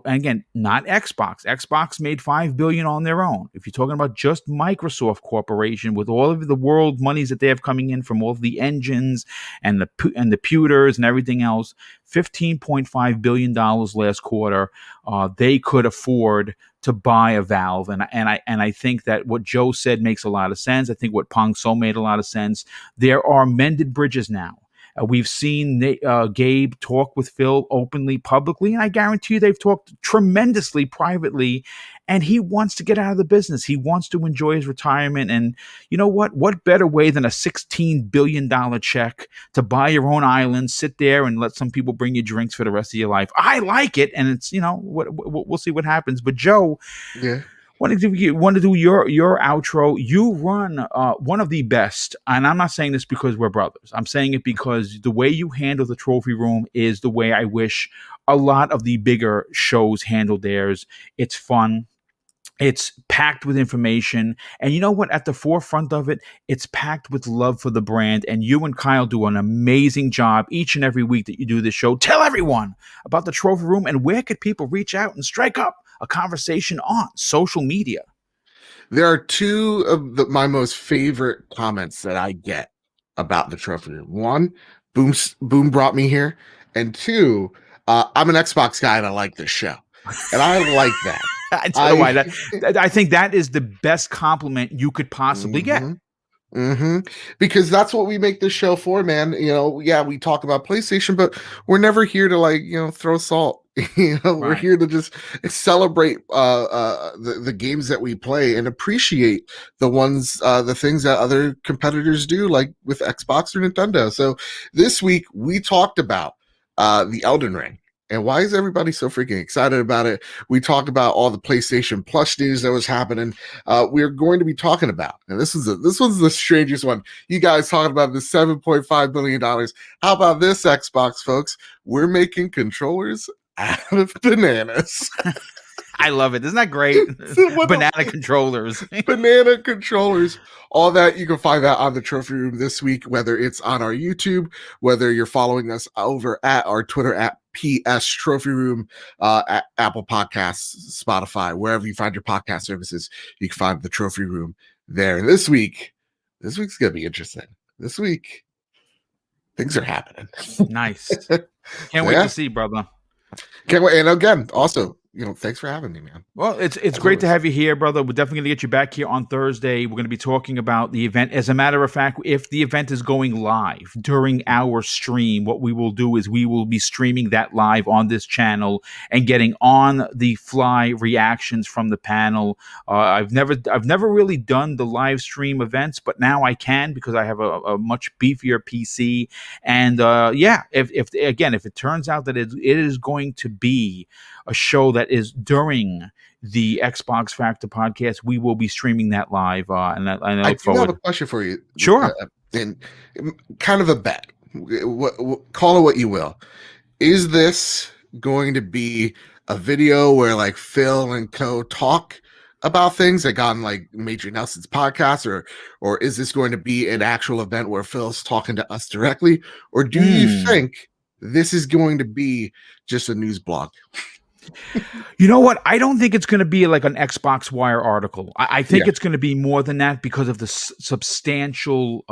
again, not Xbox. Xbox made $5 billion on their own. If you're talking about just Microsoft Corporation, with all of the world monies that they have coming in from all of the engines and the pewters and everything else, $15.5 billion last quarter, they could afford to buy a Valve. And I think that what Joe said makes a lot of sense. I think what Pong So made a lot of sense. There are mended bridges now. We've seen Gabe talk with Phil openly, publicly, and I guarantee you they've talked tremendously privately, and he wants to get out of the business. He wants to enjoy his retirement, and you know what? What better way than a $16 billion check to buy your own island, sit there, and let some people bring you drinks for the rest of your life? I like it, and it's, we'll see what happens. But Joe, Yeah. Want to do your outro. You run one of the best, and I'm not saying this because we're brothers. I'm saying it because the way you handle the trophy room is the way I wish a lot of the bigger shows handle theirs. It's fun. It's packed with information. And you know what? At the forefront of it, it's packed with love for the brand. And you and Kyle do an amazing job each and every week that you do this show. Tell everyone about the trophy room, and where could people reach out and strike up a conversation on social media? There are two of my most favorite comments that I get about the trophy room. One, Boom brought me here. And two, I'm an Xbox guy and I like this show. And I like that. I tell you why. I think that is the best compliment you could possibly get. Because that's what we make this show for, man. Yeah, we talk about PlayStation, but we're never here to throw salt. We're here to just celebrate the games that we play and appreciate the things that other competitors do, like with Xbox or Nintendo. So this week we talked about the Elden Ring. And why is everybody so freaking excited about it? We talked about all the PlayStation Plus news that was happening. We're going to be talking about, and this was the strangest one. You guys talking about the $7.5 billion. How about this, Xbox folks? We're making controllers out of bananas. I love it. Isn't that great? Banana controllers. Banana controllers. All that you can find out on the Trophy Room this week, whether it's on our YouTube, whether you're following us over at our Twitter at PS Trophy Room, at Apple Podcasts, Spotify, wherever you find your podcast services, you can find the Trophy Room there. And this week's gonna be interesting. This week, things are happening. Nice. Can't wait to see, brother. Can't wait. And again, also, thanks for having me, man. Well, it's great to have you here, brother. We're definitely going to get you back here on Thursday. We're going to be talking about the event. As a matter of fact, if the event is going live during our stream, what we will do is we will be streaming that live on this channel and getting on the fly reactions from the panel. I've never really done the live stream events, but now I can because I have a much beefier PC. And if it turns out that it is going to be a show that is during the Xbox Factor podcast, we will be streaming that live. And I look forward. I have a question for you. Sure. And kind of a bet. Call it what you will. Is this going to be a video where like Phil and co talk about things like on like Major Nelson's podcast, or is this going to be an actual event where Phil's talking to us directly? Or do you think this is going to be just a news blog? You know what? I don't think it's going to be like an Xbox Wire article. I think it's going to be more than that because of the substantial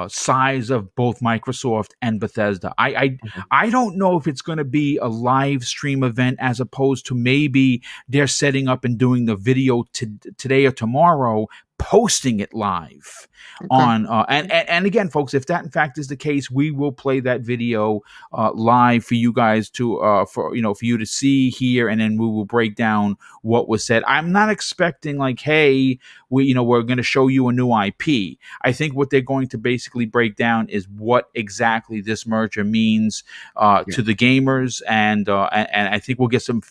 size of both Microsoft and Bethesda. I don't know if it's going to be a live stream event as opposed to maybe they're setting up and doing the video today or tomorrow, posting it live on and again, folks, if that in fact is the case, we will play that video live for you guys to for you to see here, and then we will break down what was said. I'm not expecting like, hey, we're going to show you a new IP. I think what they're going to basically break down is what exactly this merger means to the gamers, and I think we'll get some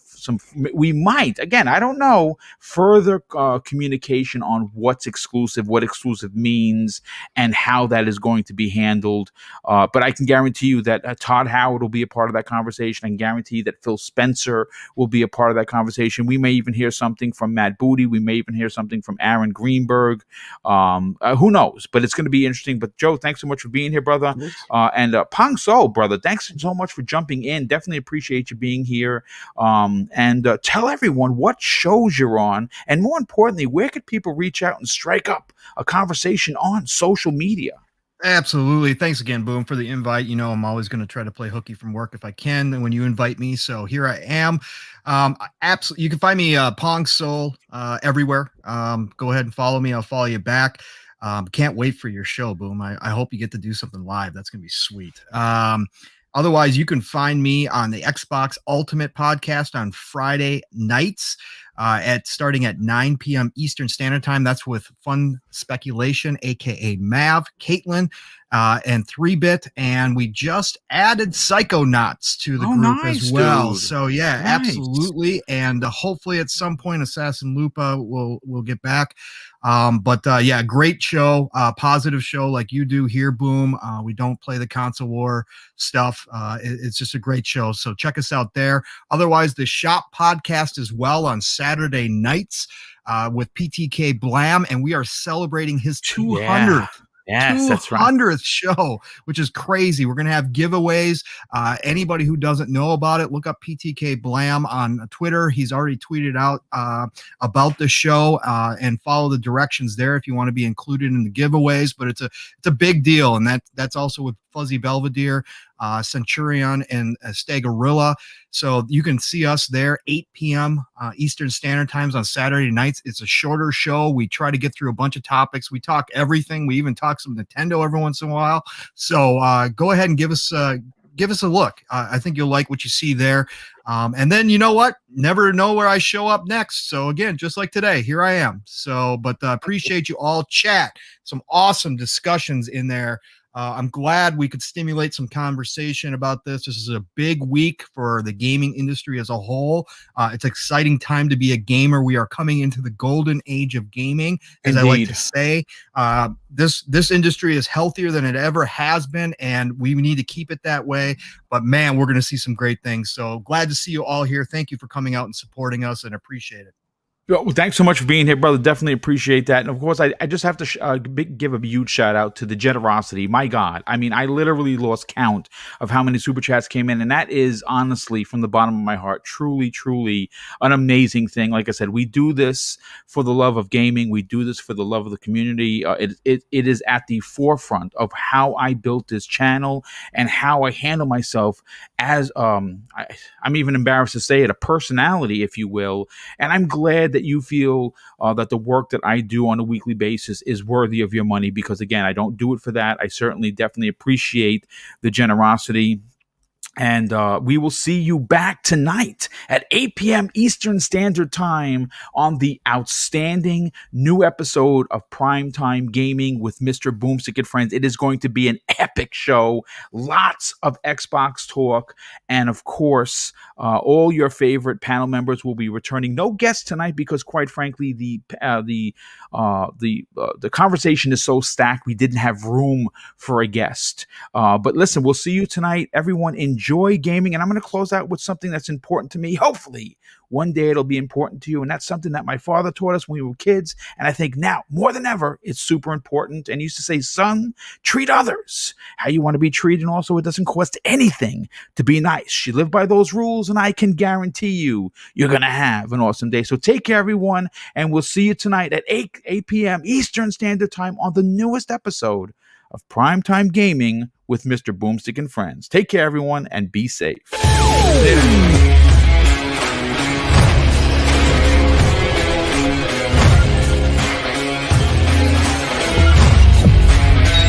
we might, again, I don't know, further communication on what what's exclusive, what exclusive means, and how that is going to be handled. But I can guarantee you that Todd Howard will be a part of that conversation. I can guarantee that Phil Spencer will be a part of that conversation. We may even hear something from Matt Booty. We may even hear something from Aaron Greenberg. Who knows? But it's going to be interesting. But Joe, thanks so much for being here, brother. And Pong So, brother, thanks so much for jumping in. Definitely appreciate you being here. And tell everyone what shows you're on, and more importantly, where could people reach out and strike up a conversation on social media? Absolutely. Thanks again, Boom, for the invite. You know, I'm always going to try to play hooky from work if I can when you invite me. So here I am. Absolutely. You can find me Pong Soul everywhere. Go ahead and follow me. I'll follow you back. Can't wait for your show, Boom. I hope you get to do something live. That's going to be sweet. Otherwise, you can find me on the Xbox Ultimate podcast on Friday nights starting at 9 p.m. Eastern Standard Time. That's with Fun Speculation, aka Mav, Caitlin, and 3-Bit. And we just added Psychonauts to the group as well. Dude. So yeah, Nice. absolutely. And hopefully at some point Assassin Lupa will get back. But yeah, great show, positive show like you do here, Boom. We don't play the console war stuff. It's just a great show. So check us out there. Otherwise, the Shop podcast as well on Saturday nights with PTK Blam, and we are celebrating his 200th. Yes, that's right. 200th show, which is crazy. We're going to have giveaways. Anybody who doesn't know about it, look up PTK Blam on Twitter. He's already tweeted out about the show and follow the directions there if you want to be included in the giveaways. But it's a big deal, and that's also with Fuzzy Belvedere, Centurion, and Stagorilla. So you can see us there 8 p.m. Eastern Standard Times on Saturday nights. It's a shorter show. We try to get through a bunch of topics. We talk everything. We even talk some Nintendo every once in a while. So go ahead and give us a look. I think you'll like what you see there. And then, you know what? Never know where I show up next. So again, just like today, here I am. So, but appreciate you all. Chat, some awesome discussions in there. I'm glad we could stimulate some conversation about this. This is a big week for the gaming industry as a whole. It's an exciting time to be a gamer. We are coming into the golden age of gaming, as Indeed. I like to say. This industry is healthier than it ever has been, and we need to keep it that way. But man, we're going to see some great things. So glad to see you all here. Thank you for coming out and supporting us, and appreciate it. Well, thanks so much for being here, brother. Definitely appreciate that. And of course, I just have to give a huge shout out to the generosity. My God. I mean, I literally lost count of how many super chats came in. And that is honestly, from the bottom of my heart, truly, truly an amazing thing. Like I said, we do this for the love of gaming. We do this for the love of the community. It is at the forefront of how I built this channel and how I handle myself as, I'm even embarrassed to say it, a personality, if you will. And I'm glad that you feel that the work that I do on a weekly basis is worthy of your money, because again, I don't do it for that. I certainly definitely appreciate the generosity. And we will see you back tonight at 8 p.m. Eastern Standard Time on the outstanding new episode of Primetime Gaming with Mr. Boomstick and Friends. It is going to be an epic show, lots of Xbox talk, and of course, all your favorite panel members will be returning. No guests tonight because, quite frankly, the conversation is so stacked we didn't have room for a guest. But listen, we'll see you tonight. Everyone, enjoy gaming, and I'm going to close out with something that's important to me. Hopefully one day it'll be important to you, and that's something that my father taught us when we were kids, and I think now more than ever it's super important. And he used to say, son, treat others how you want to be treated, and also it doesn't cost anything to be nice. You live by those rules, and I can guarantee you you're going to have an awesome day. So take care, everyone, and we'll see you tonight at 8 p.m. Eastern Standard Time on the newest episode of Primetime Gaming with Mr. Boomstick and Friends. Take care, everyone, and be safe. Later.